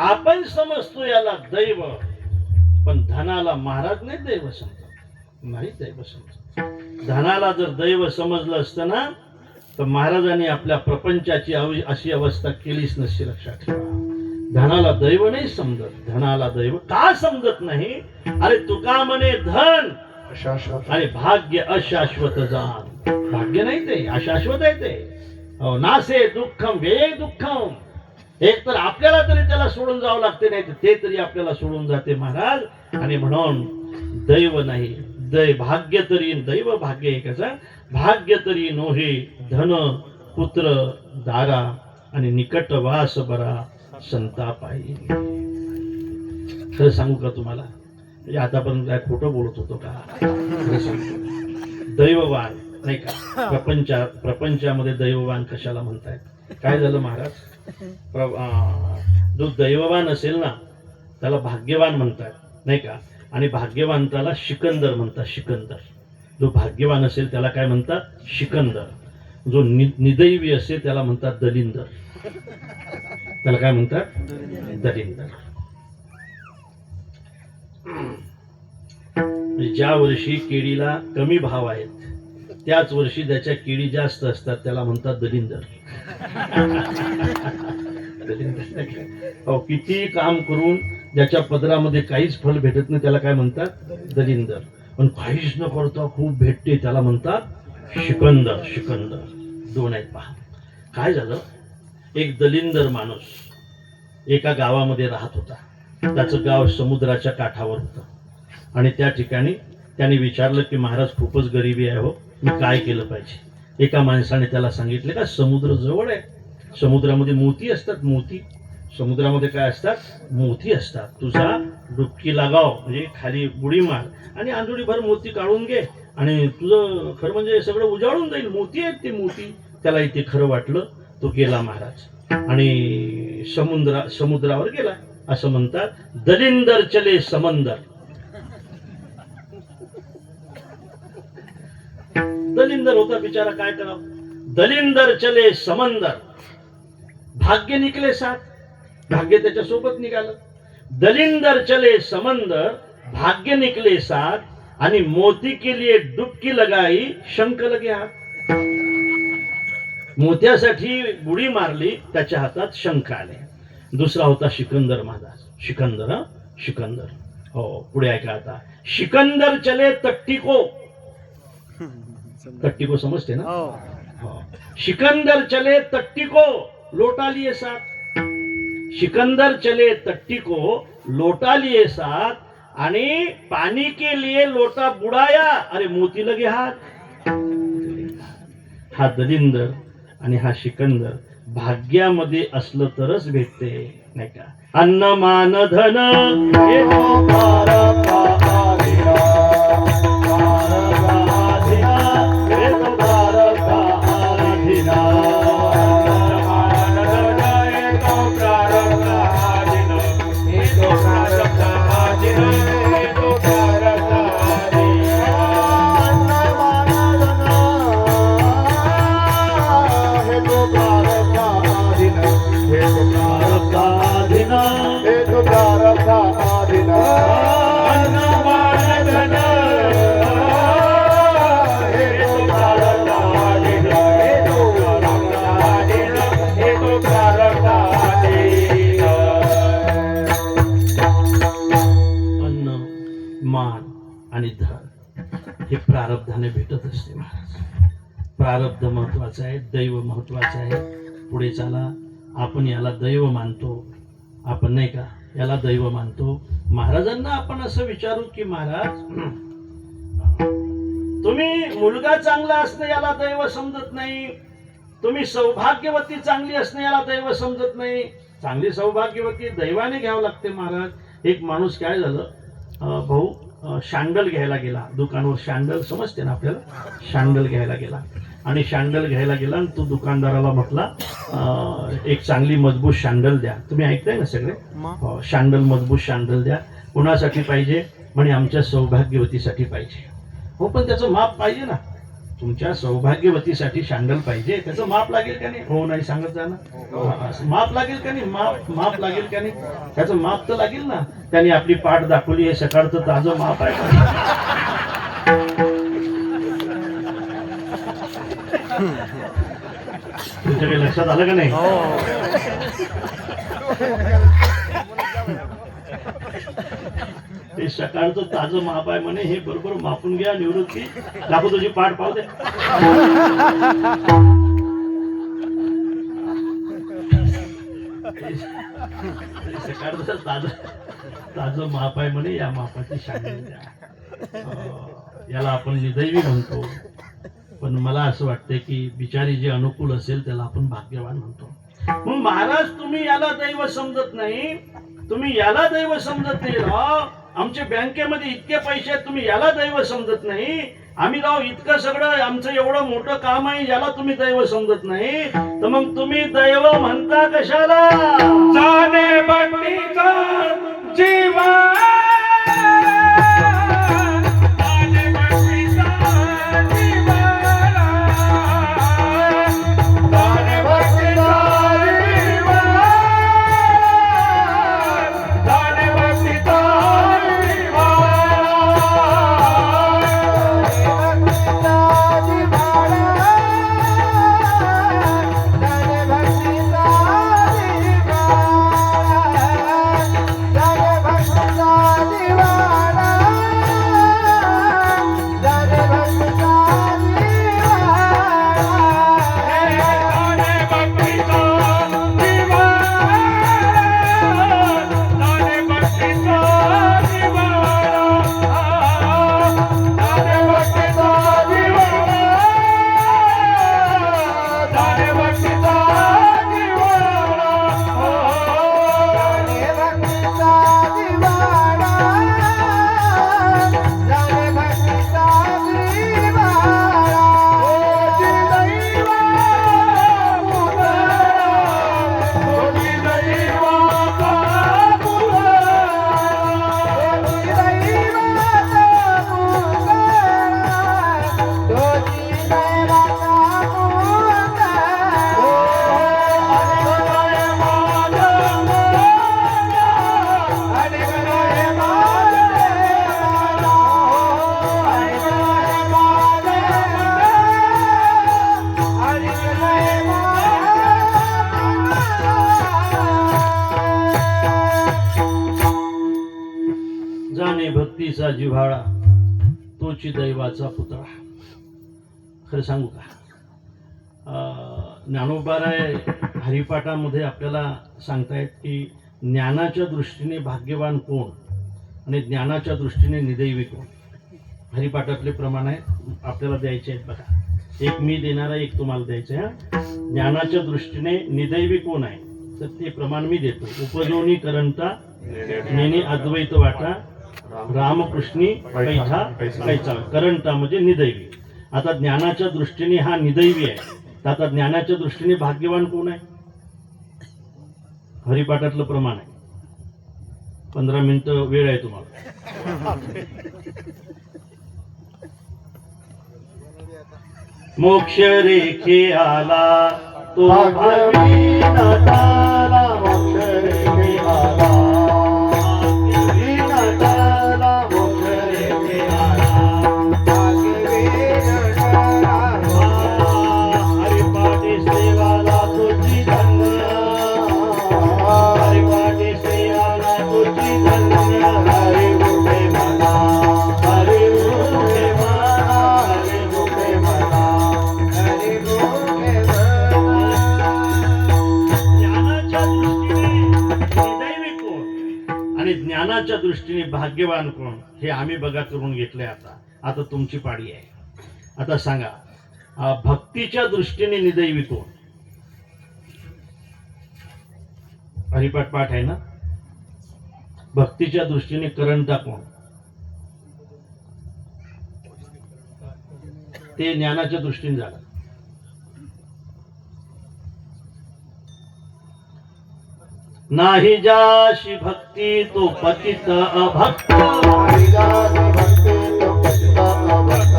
आपण समजतो याला दैव. पण धनाला महाराज नाही दैव समजत. नाही दैव समजत. धनाला जर दैव समजलं असतं ना तर महाराजांनी आपल्या प्रपंचाची अशी अवस्था केलीच नसती. लक्षात ठेवा. धनाला दैव नाही समजत. धनाला दैव का समजत नाही. अरे तुका म्हणे धन आणि भाग्य अशाश्वत जाण. भाग्य नाही ते अशाश्वत आहे ते. नासे दुःखम वे दुःखम. एक तर आपल्याला तरी त्याला सोडून जावं लागते नाही तर ते तरी आपल्याला सोडून जाते महाराज. आणि म्हणून दैव नाही भाग्य तरी दैव भाग्य एकच. भाग्य तरी नोहे धन पुत्र दारा आणि निकट वास बरा संतापाई. खरं सांगू का तुम्हाला म्हणजे आतापर्यंत काय खोटं बोलत होतो का. दैववान नाही का. प्रपंचामध्ये दैववान कशाला म्हणतायत. काय झालं महाराज. जो दैववान असेल ना त्याला भाग्यवान म्हणतात नाही का. आणि भाग्यवान शिकंदर म्हणतात. शिकंदर. जो भाग्यवान असेल त्याला काय म्हणतात शिकंदर. जो निदैवी असेल त्याला म्हणतात दलिंदर. त्याला काय म्हणतात दलिंदर. ज्या वर्षी केळीला कमी भाव आहेत त्याच वर्षी ज्याच्या केळी जास्त असतात त्याला म्हणतात दलिंदर. अहो किती काम करून ज्याच्या पदरामध्ये काहीच फल भेटत नाही त्याला काय म्हणतात? दलिंदर. पण काहीच न करता खूप भेटते त्याला म्हणतात शिकंदर. शिकंदर दोन आहेत पहा. काय झालं, एक दलिंदर माणूस एका गावामध्ये राहत होता. त्याचं गाव समुद्राच्या काठावर होतं आणि त्या ठिकाणी त्याने विचारलं की महाराज खूपच गरिबी आहे हो, मी काय केलं पाहिजे? एका माणसाने त्याला सांगितलं का समुद्र जवळ आहे, समुद्रामध्ये मोती असतात. मोती समुद्रामध्ये काय असतात? मोती असतात. तुझा डुबकी लागाव म्हणजे खाली बुडी मार आणि आंधुडीभर मोती काढून घे आणि तुझं खरं म्हणजे सगळं उजाळून जाईल. मोती आहेत ते मोती. त्याला इथे खरं वाटलं. तो गेला महाराज आणि समुद्रावर गेला. असं म्हणतात दलिंदर चले समंदर. दलिंदर होता बिचारा, काय करावं? दलिंदर चले समंदर, भाग्य निकले साथ. भाग्य त्याच्या सोबत निघालं. दलिंदर चले समंदर, भाग्य निकले साथ आणि मोती के लिए डुबकी लगाई, शंख लगे हात. मोत्यासाठी बुडी मारली, त्याच्या हातात शंख आले. दुसरा होता शिकंदर महाराज. शिकंदर शिकंदर. हो पुढे ऐका आता. शिकंदर चले तट्टी को. तट्टी को समजते ना? हो. शिकंदर चले तट्टी को, लोटा लिए साथ. शिकंदर चले तट्टी को, लोटा लिए साथ आणि पानी के लिए लोटा बुडाया, अरे मोती लगे हात. हा दलिंदर आणि हा शिकंदर भाग्यामध्ये असलं तरच भेटते, नाही का? अन्न मान धन हे तो भारता आधिरा, भारता आधिरा, हे तो भारता आधिरा. आणि धन हे प्रारब्धाने भेटत असते महाराज. प्रारब्ध महत्वाचं आहे, दैव महत्वाचं आहे. पुढे चला. आपण याला दैव मानतो, आपण नाही का याला दैव मानतो. महाराजांना आपण असं विचारू की महाराज तुम्ही मुलगा चांगला असणं याला दैव समजत नाही, तुम्ही सौभाग्यवती चांगली असणं याला दैव समजत नाही. चांगली सौभाग्यवती दैवाने घ्यावं लागते महाराज. एक माणूस काय झालं, भाऊ शँडल घ्यायला गेला दुकानावर. शँडल समजते ना आपल्याला? शँडल घ्यायला गेला आणि शँडल घ्यायला गेला आणि तो दुकानदाराला म्हटला एक चांगली मजबूत शँडल द्या. तुम्ही ऐकताय ना सगळे? शँडल, मजबूत शँडल द्या. कोणासाठी पाहिजे? म्हणे आमच्या सौभाग्यवतीसाठी पाहिजे. हो पण त्याचं माप पाहिजे ना. तुमच्या सौभाग्यवतीसाठी शँडल पाहिजे, त्याचं माप लागेल का नाही? हो नाही सांगत जा ना. माप लागेल का नाही? माप लागेल का नाही? त्याचं माप तर लागेल ना. त्याने आपली पाठ दाखवली, हे सकाळचं ताजं माप आहे. तुमच्या काही लक्षात आलं का नाही? ते सकाळचं ताजं माप आहे म्हणे, हे बरोबर मापून घ्या. निवृत्ती दाखव तुझी पाठ पाहू दे. सकाळचं ताजं माप आहे म्हणे, या मापाची शँडल द्या. याला आपण निदैवी म्हणतो, पण मला असं वाटतंय की बिचारी जे अनुकूल असेल त्याला आपण भाग्यवान म्हणतो. मग महाराज तुम्ही याला दैव समजत नाही, तुम्ही याला दैव समजत नाही. राव आमच्या बँकेमध्ये इतके पैसे आहेत, तुम्ही याला दैव समजत नाही. आम्ही राव इतकं सगळं आमचं एवढं मोठं काम आहे, याला तुम्ही दैव समजत नाही. तर मग तुम्ही दैव म्हणता कशाला? जाने बंदीचा जीवा जाणे भक्तीचा जिव्हाळा तोची दैवाचा पुतळा. खरं सांगू का, ज्ञानोबाराय हरिपाठामध्ये आपल्याला सांगतायत की ज्ञानाच्या दृष्टीने भाग्यवान कोण आणि ज्ञानाच्या दृष्टीने निदैवी कोण. हरिपाठातले प्रमाण आहेत आपल्याला द्यायचे आहेत बघा. एक मी देणारा, एक तुम्हाला द्यायचं आहे. ज्ञानाच्या दृष्टीने निदैवी कोण आहे तर ते प्रमाण मी देतो. उपजोनी करंता नेने अद्वैत वाटा रामकृष्णी पैठा कैचा. करंटा म्हणजे निदैवी. आता ज्ञानाच्या दृष्टीने हा निदैवी आहे, तर आता ज्ञानाच्या दृष्टीने भाग्यवान कोण आहे. हरिपाठातलं प्रमाण आहे. 15 मिनिटं वेळ आहे तुम्हाला. मोक्ष रेखे आला तो भावी नाताला. मोक्ष रेखे आला भावी नाताला. मोक्ष रेखे आला हरिपाठी सेवाला तुझी धन्य. हरिपाठी सेवाला तुझी धन्य. हरि मुखे म्हणा, हरि मुखे म्हणा, हरि मुखे म्हणा. आणि ज्ञानाच्या दृष्टीने भाग्यवान कोण हे आम्ही बघा करून घेतलंय. आता तुमची पाळी आहे. आता सांगा भक्तीच्या दृष्टीने निदैवी कोण. हरिपाठ पाठ आहे ना. भक्तीच्या दृष्टीने करंटा कोण. ते ज्ञानाच्या दृष्टीने झालं. नाही जाशी भक्ती तो पतित अभक्त. नाही जाशी भक्ती तो पतित अभक्त.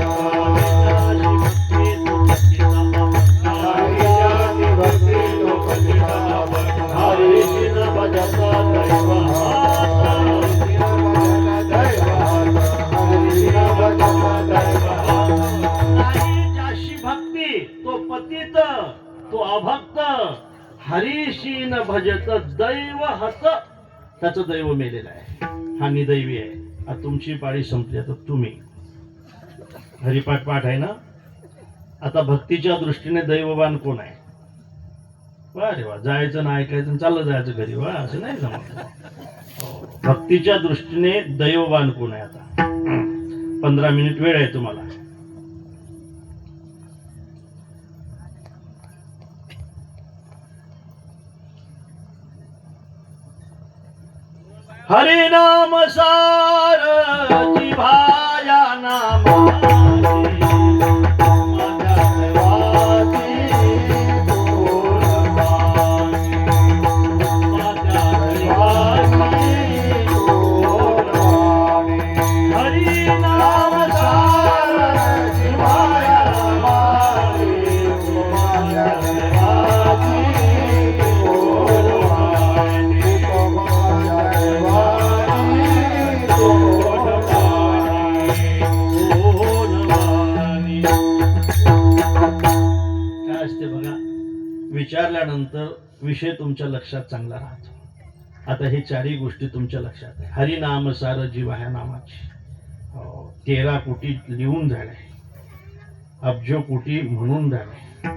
नाही जाशी भक्ती तो पतित अभक्त. हरीशी न भजता दैव. नाही जाशी भक्ती तो पतित तो अभक्त. हरीशी न भजत दैव हत. त्याचं दैव मेलेलं आहे. हा निदैवी आहे. आता तुमची पाळी संपली. आता तुम्ही हरिपाठ पाठ आहे ना. आता भक्तीच्या दृष्टीने दैववान कोण आहे. वा रे वा. जायचं ना ऐकायचं चाललं जायचं घरी. वा असं नाही जमत. भक्तीच्या दृष्टीने दैववान कोण आहे. आता 15 मिनिट वेळ आहे तुम्हाला. हरि नाम सार जिव्हाया नामाची. माझ्या देवाची कोणवाणी. माझ्या देवाची कोणवाणी. हरि नाम सार जिव्हाया नामाची. माझ्या देवाची विचारल्यानंतर विषय तुमच्या लक्षात चांगला राहतो. आता हे चारही गोष्टी तुमच्या लक्षात आहे. हरिनाम सार जीवा ह्या नामाची 13 कोटी लिहून झाले. अब्जो कोटी म्हणून झाले.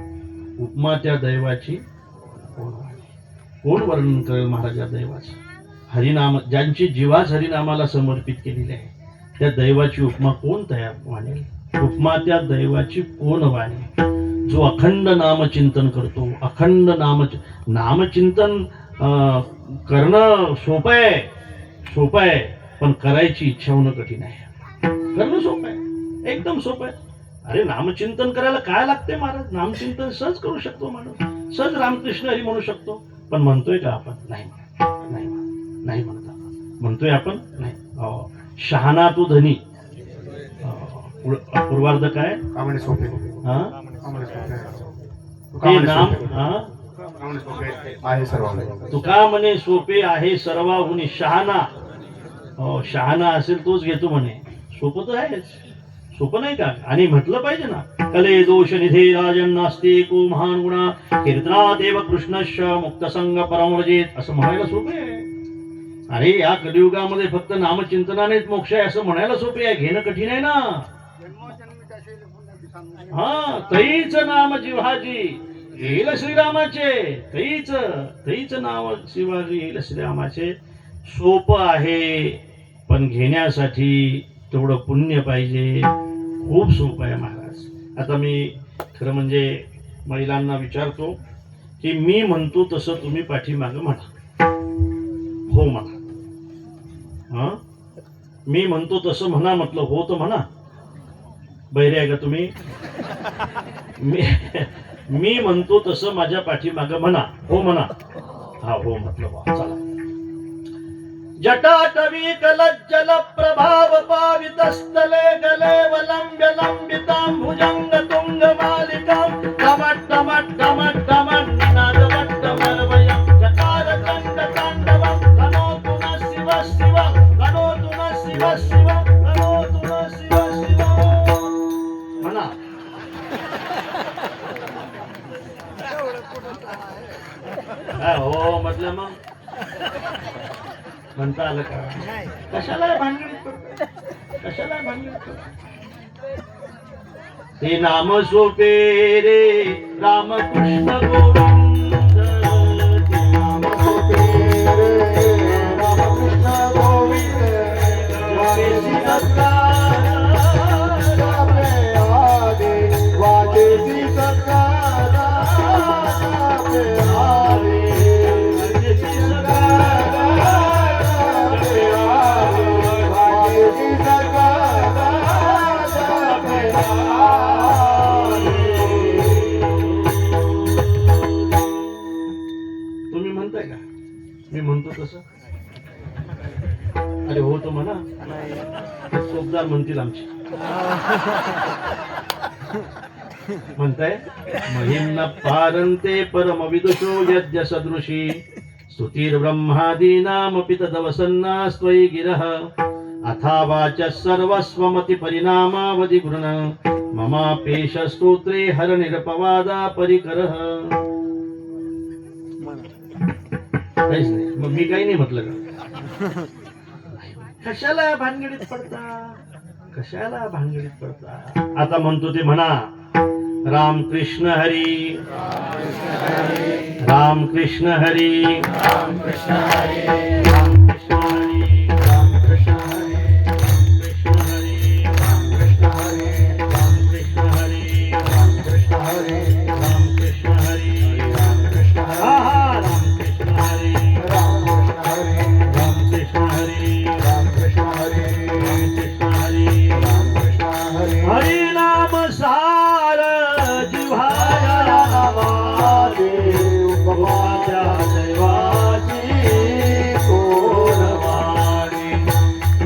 उपमा त्या दैवाची कोण वर्णन करेल महाराजा दैवाचं. हरिनाम ज्यांची जीवाच हरिनामाला समर्पित केलेली आहे त्या दैवाची उपमा कोण तयार वाणेल. उपमा त्या दैवाची कोण वाणेल. जो अखंड नामचिंतन करतो. अखंड नामचिंतन करणं सोपं आहे पण करायची इच्छा होणं कठीण आहे. करणं सोपं आहे, एकदम सोपं आहे. अरे नामचिंतन करायला काय लागते महाराज. नामचिंतन सहज करू शकतो माणूस. सहज रामकृष्ण हरी म्हणू शकतो. पण म्हणतोय का आपण. नाही म्हणत आपण. म्हणतोय आपण नाही. शहाणा तू धनी. पूर्वार्ध काय ते नाम तुका म्हणे सोपे आहे सर्वाहुनी. शहाणा शहाणा असेल तोच घेतो म्हणे. सोपं तर आहेच. सोपं नाही का. आणि म्हटलं पाहिजे ना. कले दोष निधे राजन नास्ते को महान गुणा कीर्तना देव कृष्णश मुक्त संग परमवजित. असं म्हणायला सोपे आहे. अरे या कलियुगामध्ये फक्त नामचिंतनानेच मोक्ष आहे असं म्हणायला सोपे आहे, घेणं कठीण आहे ना. हा, तईच नाम जिव्हाजी येईल श्रीरामाचे, तईच नाव शिवाजी येईल श्रीरामाचे. सोपं आहे, पण घेण्यासाठी तेवढं पुण्य पाहिजे. खूप सोपं आहे महाराज. आता मी खरं म्हणजे महिलांना विचारतो की मी म्हणतो तसं तुम्ही पाठीमागं म्हणा. हो म्हणा. हा, मी म्हणतो तसं म्हणा. म्हटलं हो तर म्हणा. बहिरे आहे का तुम्ही? मी म्हणतो तसं माझ्या पाठीमागं म्हणा. हो म्हणा. हा हो म्हटलं. वा चला. जटाटवी कलज्जल प्रभाव पावितस्थले गले वलंब्य लंबितां भुजंग तुंग मालिकां टमट टमट टमट टमट निनादवट्ट मर्वयं चकार चंड तांडवं गणोतु न शिव शिव गणोतु न शिव शिव गणोतु न शिव शिव म्हणा. हो म्हटलं मग म्हणता आलं का? कशाला भानगडीत पडता? कशाला भानगडीत पडता? ते नाम सोपे रे रामकृष्ण गोविंद. ते नाम सोपे रे रामकृष्ण गोविंद. जपेसी सत्कार आपले आदे वाजेसी सत्कार आपले आदे वाजेसी सत्कार. तुम्ही म्हणताय का मी म्हणतो तसं? अरे हो तो म्हणा. सोबदार म्हणतील आमची. म्हणताय महिम्न पारंते परमविदुषो यज्ञ सदृशी स्तुतिर्ब्रह्मादीनामपि तदवसन्नास्त्वयि गिरः अथा वाचः सर्वस्वमति परिणामावधि गृण ममापेश स्तोत्रे हर निरपवादा परिकरः. काहीच नाही. मग मी काही नाही म्हटलं का? कशाला भानगडीत पडता? कशाला भानगडीत पडता? आता म्हणतो ते म्हणा. राम कृष्ण हरी राम कृष्ण हरी राम कृष्ण हरी राम कृष्ण हरी राम कृष्ण हरी राम कृष्ण हरी राम कृष्ण हरी राम कृष्ण हरी राम कृष्ण हरी राम कृष्ण हरी राम कृष्ण हरी राम कृष्ण हरी राम कृष्ण हरी राम कृष्ण हरी राम कृष्ण हरी. हरी नाम सार जिव्हाया नामादे उपमाच्या दैवाची कोण वाणी.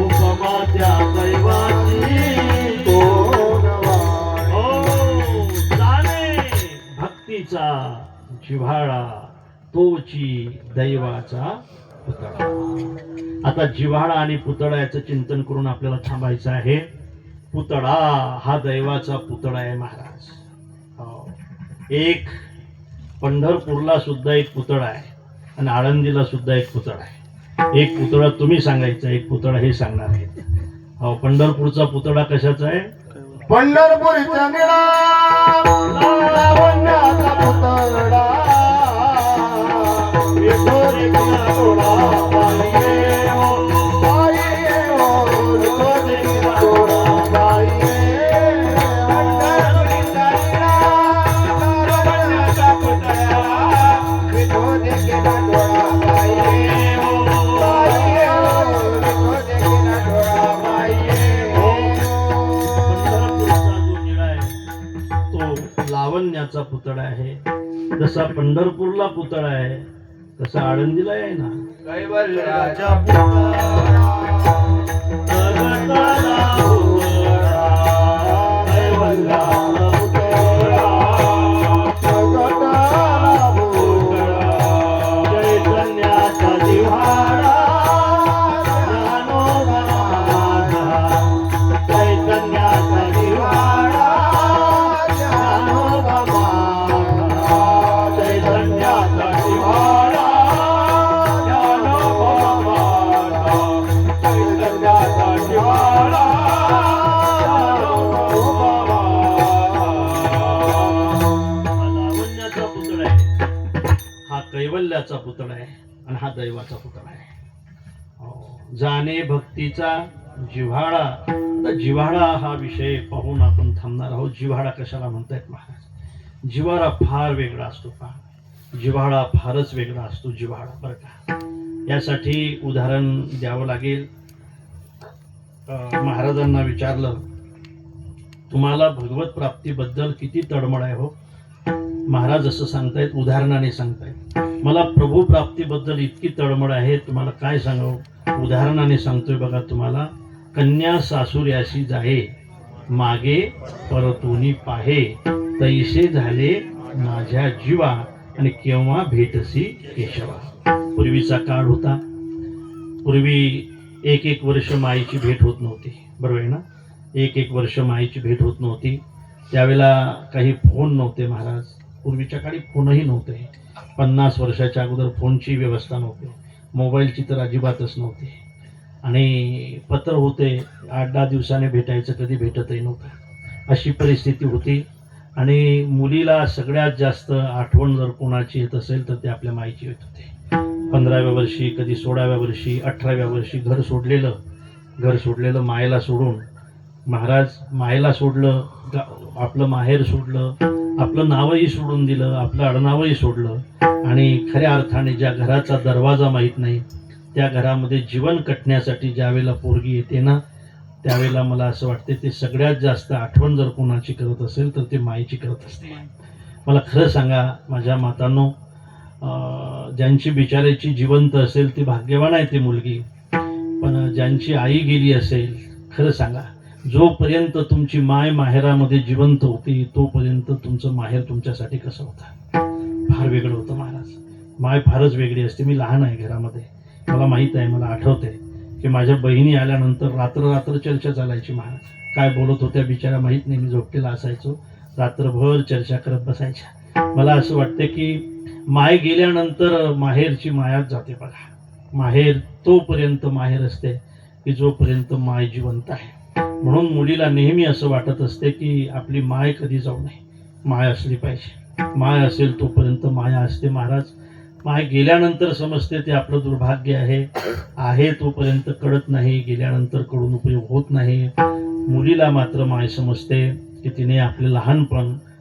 उपमाच्या दैवाची कोण वाणी. हो जाणे भक्तीचा जिव्हाळा तोची दैवाचा पुतळा. आता जिव्हाळा आणि पुतळा याचं चिंतन करून आपल्याला थांबायचं आहे. पुतळा हा दैवाचा पुतळा आहे महाराज. एक पंढरपूरला सुद्धा एक पुतळा आहे आणि आळंदीला सुद्धा एक पुतळा आहे. एक पुतळा तुम्ही सांगायचा, एक पुतळा हे सांगणार आहेत. हो, पंढरपूरचा पुतळा कशाचा आहे? पंढरपूरचा निळा लावण्याचा पुतळा विठोरी थोडा बाई हो बाई हो विठोरी थोडा बाई. पंढरपूरचा निळा लावण्याचा पुतळा विठोरी थोडा बाई हो बाई हो विठोरी थोडा बाई. लावण्याचा पुतळा आहे. जसा पंढरपूरला पुतळा आहे तसा आळंदीला आहे ना. कैवल्याचा पुतळा चैतन्याचा जिव्हाळा चैतन्याचा जिव्हाळा चैतन्याचा जिव्हाळा कैवल्याचा पुतळा आहे आणि हा दैवाचा पुतळा आहे. जाणे भक्तीचा जिव्हाळा. आता जिव्हाळा हा विषय पाहून आपण थांबणार आहोत. जिव्हाळा कशाला म्हणतायत महाराज? जिव्हाळा फार वेगळा असतो. जिव्हाळा फारच वेगळा असतो जिव्हाळा, बरं का. यासाठी उदाहरण द्यावं लागेल. महाराजांना विचारलं, तुम्हाला भगवत प्राप्तीबद्दल किती तळमळ आहे हो? महाराज असं सांगतायत, उदाहरणाने सांगतायत, मला प्रभू प्राप्तीबद्दल इतकी तळमळ आहे, तुम्हाला काय सांगावं. उदाहरणाने सांगतोय बघा तुम्हाला. कन्या सासुर्याशी जाये, मागे परतोनी पाहे, तैसे झाले माझ्या जीवा, आणि केव्हा भेटसी केशवा. पूर्वीचा काळ होता. पूर्वी एक एक वर्ष माईची भेट होत नव्हती, बरोबर आहे ना. एक एक वर्ष माईची भेट होत नव्हती. त्यावेळेला काही फोन नव्हते महाराज. पूर्वीच्या काळी फोनही नव्हते. 50 वर्षाच्या अगोदर फोनची व्यवस्था नव्हती. मोबाईलची तर अजिबातच नव्हती. आणि पत्र होते, 8-10 दिवसाने भेटायचं, कधी भेटतही नव्हतं. अशी परिस्थिती होती. आणि मुलीला सगळ्यात जास्त आठवण जर कोणाची येत असेल तर ते आपल्या माईची येत होते. 15व्या वर्षी, कधी 16व्या वर्षी, 18व्या वर्षी घर सोडलेलं मायेला सोडून. महाराज मायेला सोडलं, आपलं माहेर सोडलं, आपलं नावही सोडून दिलं, आपलं आडनावही सोडलं. आणि खऱ्या अर्थाने ज्या घराचा दरवाजा माहीत नाही, त्या घरामध्ये जीवन कटण्यासाठी ज्यावेळेला पोरगी येते ना, त्यावेळेला मला असं वाटते ते सगळ्यात जास्त आठवण जर कोणाची करत असेल तर ते माईची करत असते. मला खरं सांगा माझ्या मातांनो, ज्यांची बिचाऱ्याची जिवंत असेल ती भाग्यवान आहे ती मुलगी. पण ज्यांची आई गेली असेल, खरं सांगा, जोपर्यंत तुमची माय माहेरामध्ये जिवंत होती तोपर्यंत तुमचं माहेर तुमच्यासाठी कसं होतं? फार वेगळं होतं महाराज. माय फारच वेगळी असते. मी लहान आहे घरामध्ये, मला माहीत आहे, मला आठवते की माझ्या बहिणी आल्यानंतर रात्र चर्चा चालायची महाराज. काय बोलत होत्या बिचारा माहीत नाही. मी झोपलेला असायचो, रात्रभर चर्चा करत बसायच्या. मला असं वाटतं की माय गेल्यानंतर माहेरची मायाच जाते बघा. माहेर तोपर्यंत माहेर असते की जोपर्यंत माय जिवंत आहे. म्हणून मुलीला नेहमी असं वाटत असते की आपली माय कधी जाऊ नये, माय असली पाहिजे. माय असेल तोपर्यंत माया असते महाराज. माय गेल्यानंतर समजते ते आपलं दुर्भाग्य आहे तोपर्यंत कळत नाही, गेल्यानंतर कडून उपयोग होत नाही. मुलीला मात्र माय समजते की तिने आपले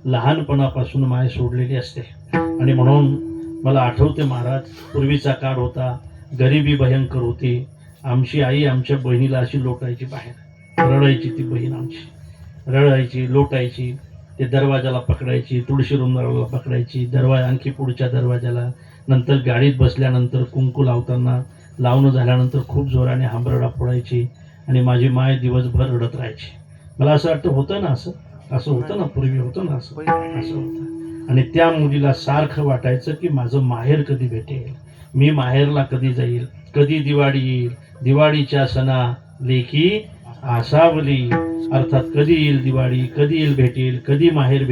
लहानपणापासून माय सोडलेली असते. आणि म्हणून मला आठवते महाराज, पूर्वीचा काळ होता, गरिबी भयंकर होती. आमची आई आमच्या बहिणीला अशी लोटायची बाहेर, रडायची ती बहीण आमची, रडायची, लोटायची. ते दरवाजाला पकडायची, तुळशी रुंदाला पकडायची, आणखी पुढच्या दरवाजाला. नंतर गाडीत बसल्यानंतर कुंकू लावणं झाल्यानंतर खूप जोराने हांबरडा फोडायची आणि माझी माय दिवसभर रडत राहायची. मला असं वाटतं होतं ना, असं होतं ना, पूर्वी होतं ना, असं होतं. आणि त्या मुलीला सारखं वाटायचं की माझं माहेर कधी भेटेल, मी माहेरला कधी जाईल, कधी दिवाळी येईल, दिवाळीच्या सणा लेखी आसावली. अर्थात कधी येईल दिवाळी, कधी येईल भेटेल, कधी माहेर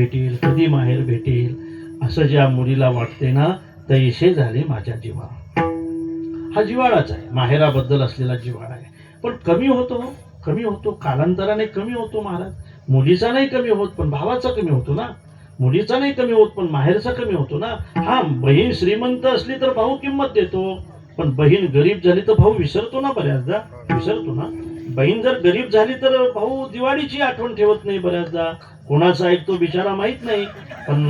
भेटेल, असं ज्या मुलीला वाटते ना, तैसे झाले माझ्या जीवा. हा जिव्हाळाच आहे, माहेराबद्दल असलेला जिव्हाळा आहे. पण कमी होतो कालांतराने कमी होतो महाराज. मुलीचा नाही कमी होत पण भावाचा कमी होतो ना, मुलीचा नाही कमी होत पण माहेरचा कमी होतो ना. हा, बहीण श्रीमंत असली तर भाऊ किंमत देतो, पण बहीण गरीब झाली तर भाऊ विसरतो ना, बऱ्याचदा विसरतो ना. बहीण जर गरीब झाली तर भाऊ दिवाळीची आठवण ठेवत नाही बऱ्याचदा. कोणाचा ऐकतो बिचारा माहित नाही, पण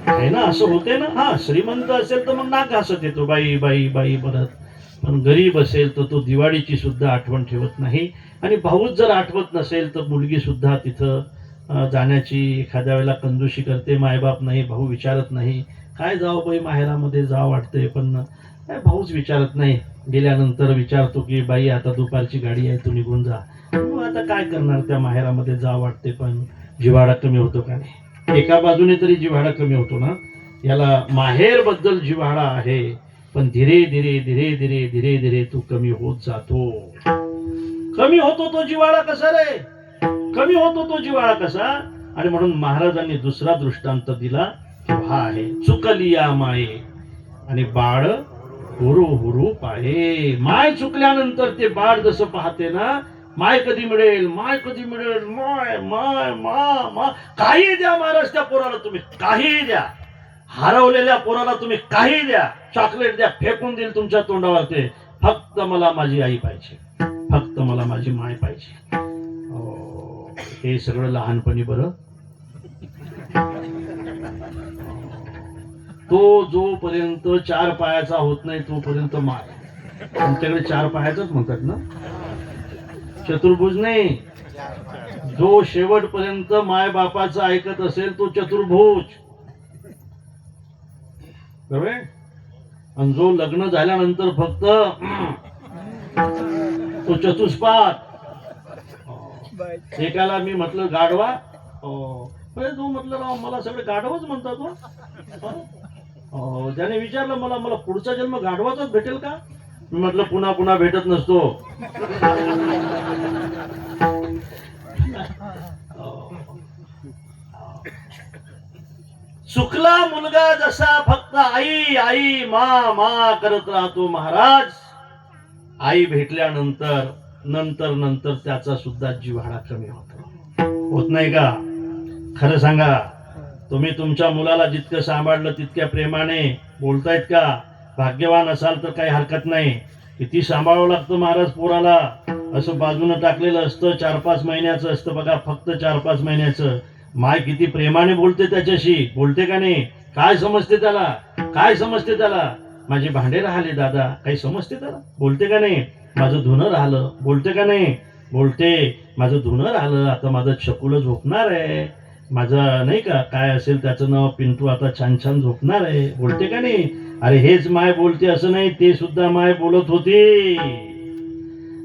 आहे ना, असं होते ना. हा, श्रीमंत असेल तर मग नाक घासत येतो, बाई बाई बाई परत. पण गरीब असेल तर तो दिवाळीची सुद्धा आठवण ठेवत नाही. आणि भाऊच जर आठवत नसेल तर मुलगी सुद्धा तिथं जाण्याची एखाद्या वेळेला कंजूशी करते. मायबाप नाही, भाऊ विचारत नाही, काय जावं बाई माहेरामध्ये जावं वाटतंय, पण काय भाऊच विचारत नाही. गेल्यानंतर विचारतो की बाई आता दुपारची गाडी आहे, तू निघून जा. मग आता काय करणार, त्या माहेरामध्ये जावं वाटते, पण जिव्हाळा कमी होतो का नाही? एका बाजूने तरी जिव्हाळा कमी होतो ना. याला माहेर बद्दल जिव्हाळा आहे, पण धीरे धीरे तू कमी होत जातो. कमी होतो तो जिव्हाळा कसा रे? कमी होतो तो जिव्हाळा कसा? आणि म्हणून महाराजांनी दुसरा दृष्टांत दिला, तो हा आहे, चुकलिया माये आणि बाळ हुरू हुरू पाहे. माय चुकल्यानंतर ते बाळ जसं पाहते ना, माय कधी मिळेल, माय माय काही द्या महाराज त्या पोराला, तुम्ही काही द्या, हरवलेल्या पोराला तुम्ही काही द्या, चॉकलेट द्या, फेकून देईल तुमच्या तोंडावर ते. फक्त मला माझी आई पाहिजे, फक्त मला माझी माय पाहिजे. हे सगळं लहानपणी बरं. तो जोपर्यंत 4 पायाचा होत नाही तोपर्यंत माय. तुमच्याकडे 4 पायाचाच म्हणतात ना, चतुर्भुज नाही. जो शेवटपर्यंत माय बापाचं ऐकत असेल तो चतुर्भुज, बरोबर. आणि जो लग्न झाल्यानंतर फक्त तो चतुष्पाद. एकाला मी म्हटलं गाढवा, तो म्हटलं राव मला सगळे गाढवाच म्हणतात. त्याने विचारलं मला पुढचा जन्म गाढवाचाच भेटेल का? मी म्हटलं पुन्हा पुन्हा भेटत नसतो. चुकला मुलगा जसा फक्त आई आई मा मा करत राहतो महाराज. आई भेटल्यानंतर नंतर नंतर त्याचा सुद्धा जिव्हाळा कमी होतो. होत नाही का? खरं सांगा, तुम्ही तुमच्या मुलाला जितकं सांभाळलं तितक्या प्रेमाने बोलतायत का? भाग्यवान असाल तर काही हरकत नाही. किती सांभाळावं लागतं महाराज पोराला. असं बाजूनं टाकलेलं असतं, 4-5 महिन्याचं असतं बघा, फक्त 4-5 महिन्याचं. माय किती प्रेमाने बोलते त्याच्याशी, बोलते का नाही? काय समजते त्याला, काय समजते त्याला? माझे भांडे राहिले दादा, काही समजते त्याला? बोलते का नाही? माझं धुणं राहिलं, बोलते का नाही? बोलते. माझं धुणं राहिलं, आता माझं छकुलं झोपणार आहे, माझं नाही का काय असेल त्याचं नाव पिंटू आता छान छान झोपणार आहे, बोलते का नाही? अरे हेच माय बोलते असं नाही, ते सुद्धा माय बोलत होती.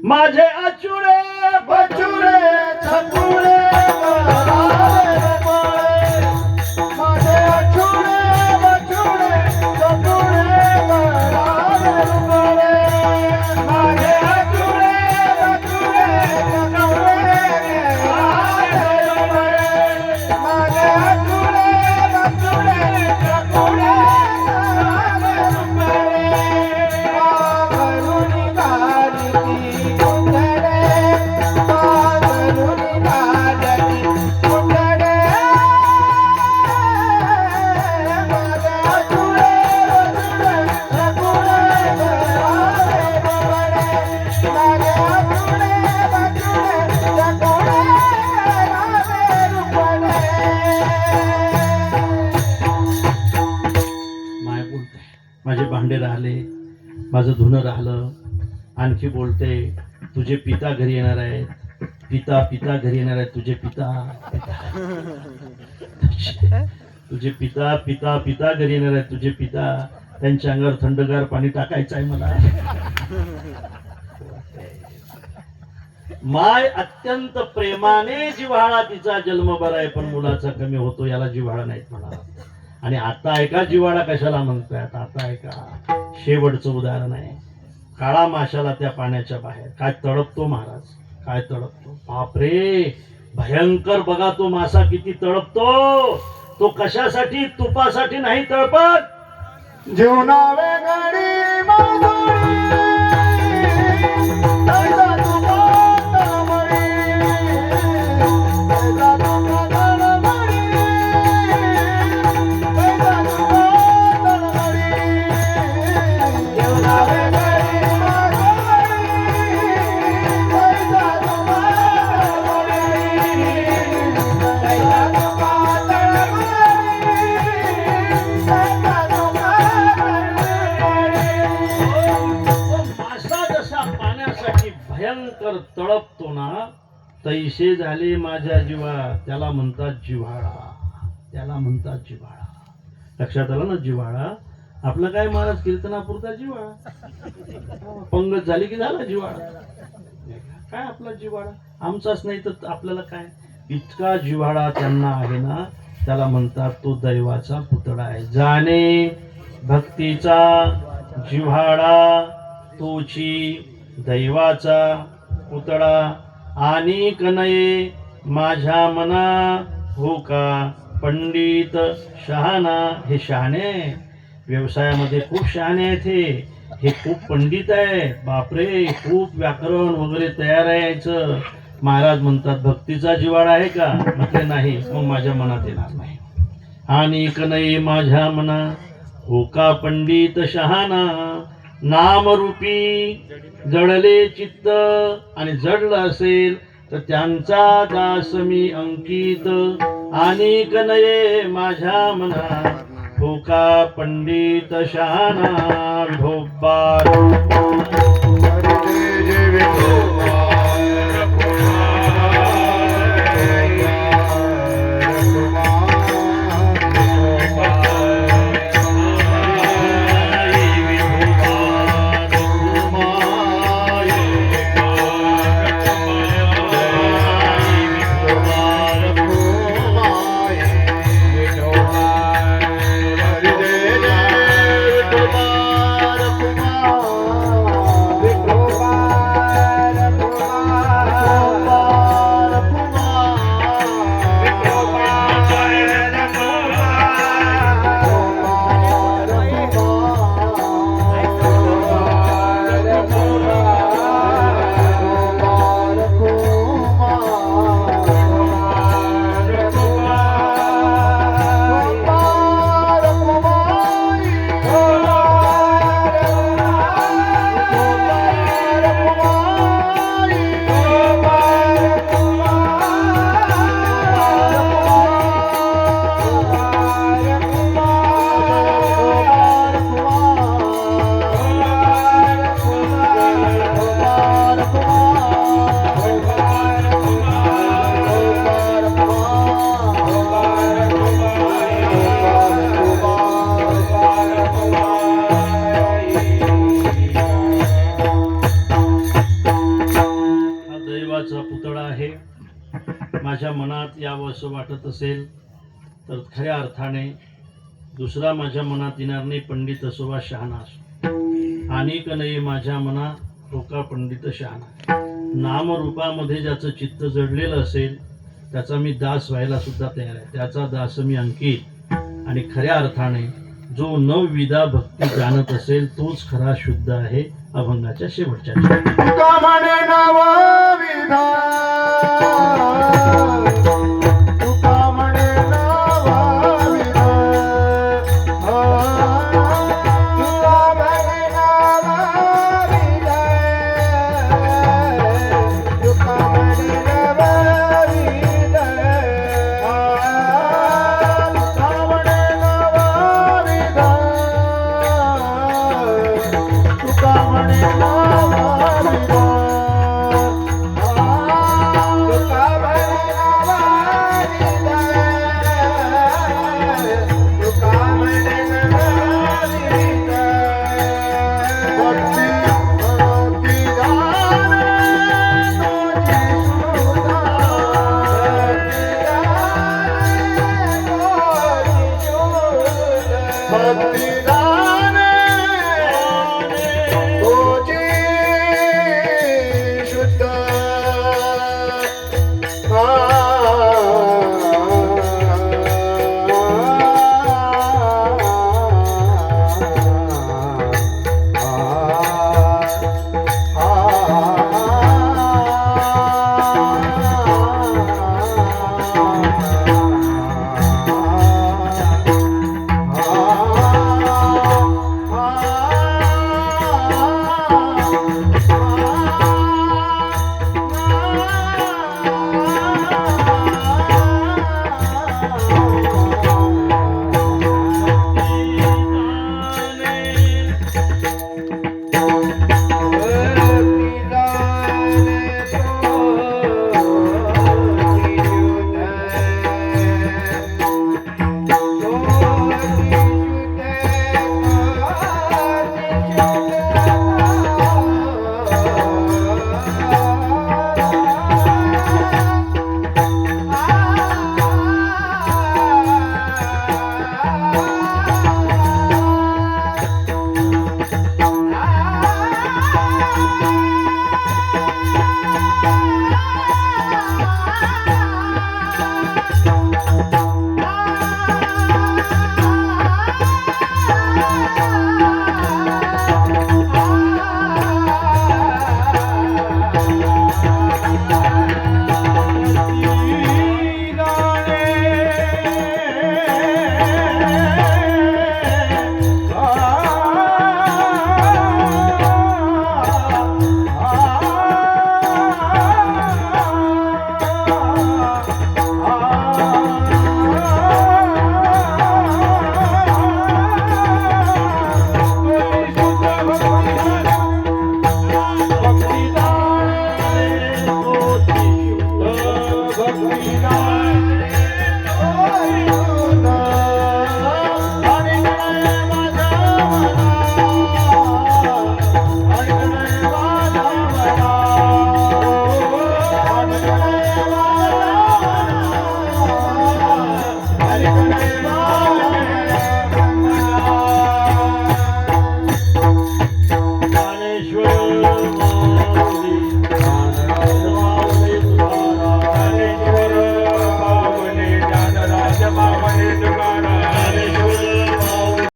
माझे अचुरे बचुरे छकुले माझे अछुरे बछुरे चतुरे माझे अछुरे बछुरे माझे अछुरे बछुरे चतुरे माझे भांडे राहिले, माझं धुणं राहिलं. आणखी बोलते, तुझे पिता घरी येणार आहेत, पिता पिता घरी येणार आहेत, तुझे पिता तुझे पिता पिता पिता घरी येणार आहेत, तुझे पिता. त्यांच्या अंगावर थंडगार पाणी टाकायचं आहे मला. माय अत्यंत प्रेमाने जिव्हाळा तिचा जन्मभर आहे, पण मुलाचा कमी होतो, याला जिव्हाळा नाहीत म्हणा. आणि आता ऐका जिव्हाळा कशाला म्हणतात. आता ऐका, शेवटचं उदाहरण आहे. काळा माशाला त्या पाण्याच्या बाहेर काय तळपतो महाराज, काय तळपतो. बापरे, भयंकर. बघा तो मासा किती तळपतो. तो कशासाठी? तुपासाठी नाही तळपत. जीवना वेगळी माधुरी तैसा तुका तळमळी तैसा तुका तळमळी तैसा तुका तळमळी जीवना वेगळी माधुरी तैसा तुका तळमळी तैसा तुका भयंकर तळपतो ना, तैसे झाले माझ्या जीवा. त्याला म्हणतात जिव्हाळा, त्याला म्हणतात जिव्हाळा. लक्षात आलं ना? जिव्हाळा आपलं काय महाराज, कीर्तनापुरता जिव्हाळा. पंगत झाली की झाला जिव्हाळा. काय आपला जिव्हाळा आमचाच नाही तर आपल्याला काय? इतका जिव्हाळा त्यांना आहे ना, त्याला म्हणतात तो दैवाचा पुतळा आहे. जाणे भक्तीचा जिव्हाळा तोची दैवाचा पुतळा. आणि कनये माझ्या मना हो का पंडित शहाणा. हे शहाणे व्यवसायामध्ये खूप शहाणे आहेत. हे खूप पंडित आहे. बापरे, खूप व्याकरण वगैरे तयार आहे यायचं. महाराज म्हणतात भक्तीचा जिव्हाळा आहे का? म्हटले नाही, मग माझ्या मनात येणार नाही. आणिक नाही माझ्या मना हो का पंडित शहाणा नामरूपी जडले चित्त आणि जडलं असेल तर त्यांचा दास मी अंकित आणिक नये माझ्या मना हो का पंडित शहाणा विठोबा पुतळा आहे. माझ्या मनात यावं असं वाटत असेल तर खऱ्या अर्थाने दुसरा माझ्या मनात येणार नाही, पंडित असो वा शहाणा असो. अनेक नाही माझ्या मना टोका पंडित शहाणा. नामरूपामध्ये ज्याचं चित्त जडलेलं असेल त्याचा मी दास व्हायला सुद्धा तयार आहे. त्याचा दास मी अंकित. आणि खऱ्या अर्थाने जो नवविधा भक्ती जाणत असेल तोच खरा शुद्ध आहे. अभंगाच्या शेवटच्या तुका म्हणे नवविधा, तुका म्हणे नवविधा, तुका म्हणे नवविधा, तुका म्हणे नवविधा, तुका म्हणे नवविधा, तुका म्हणे नवविधा, तुका म्हणे वैदा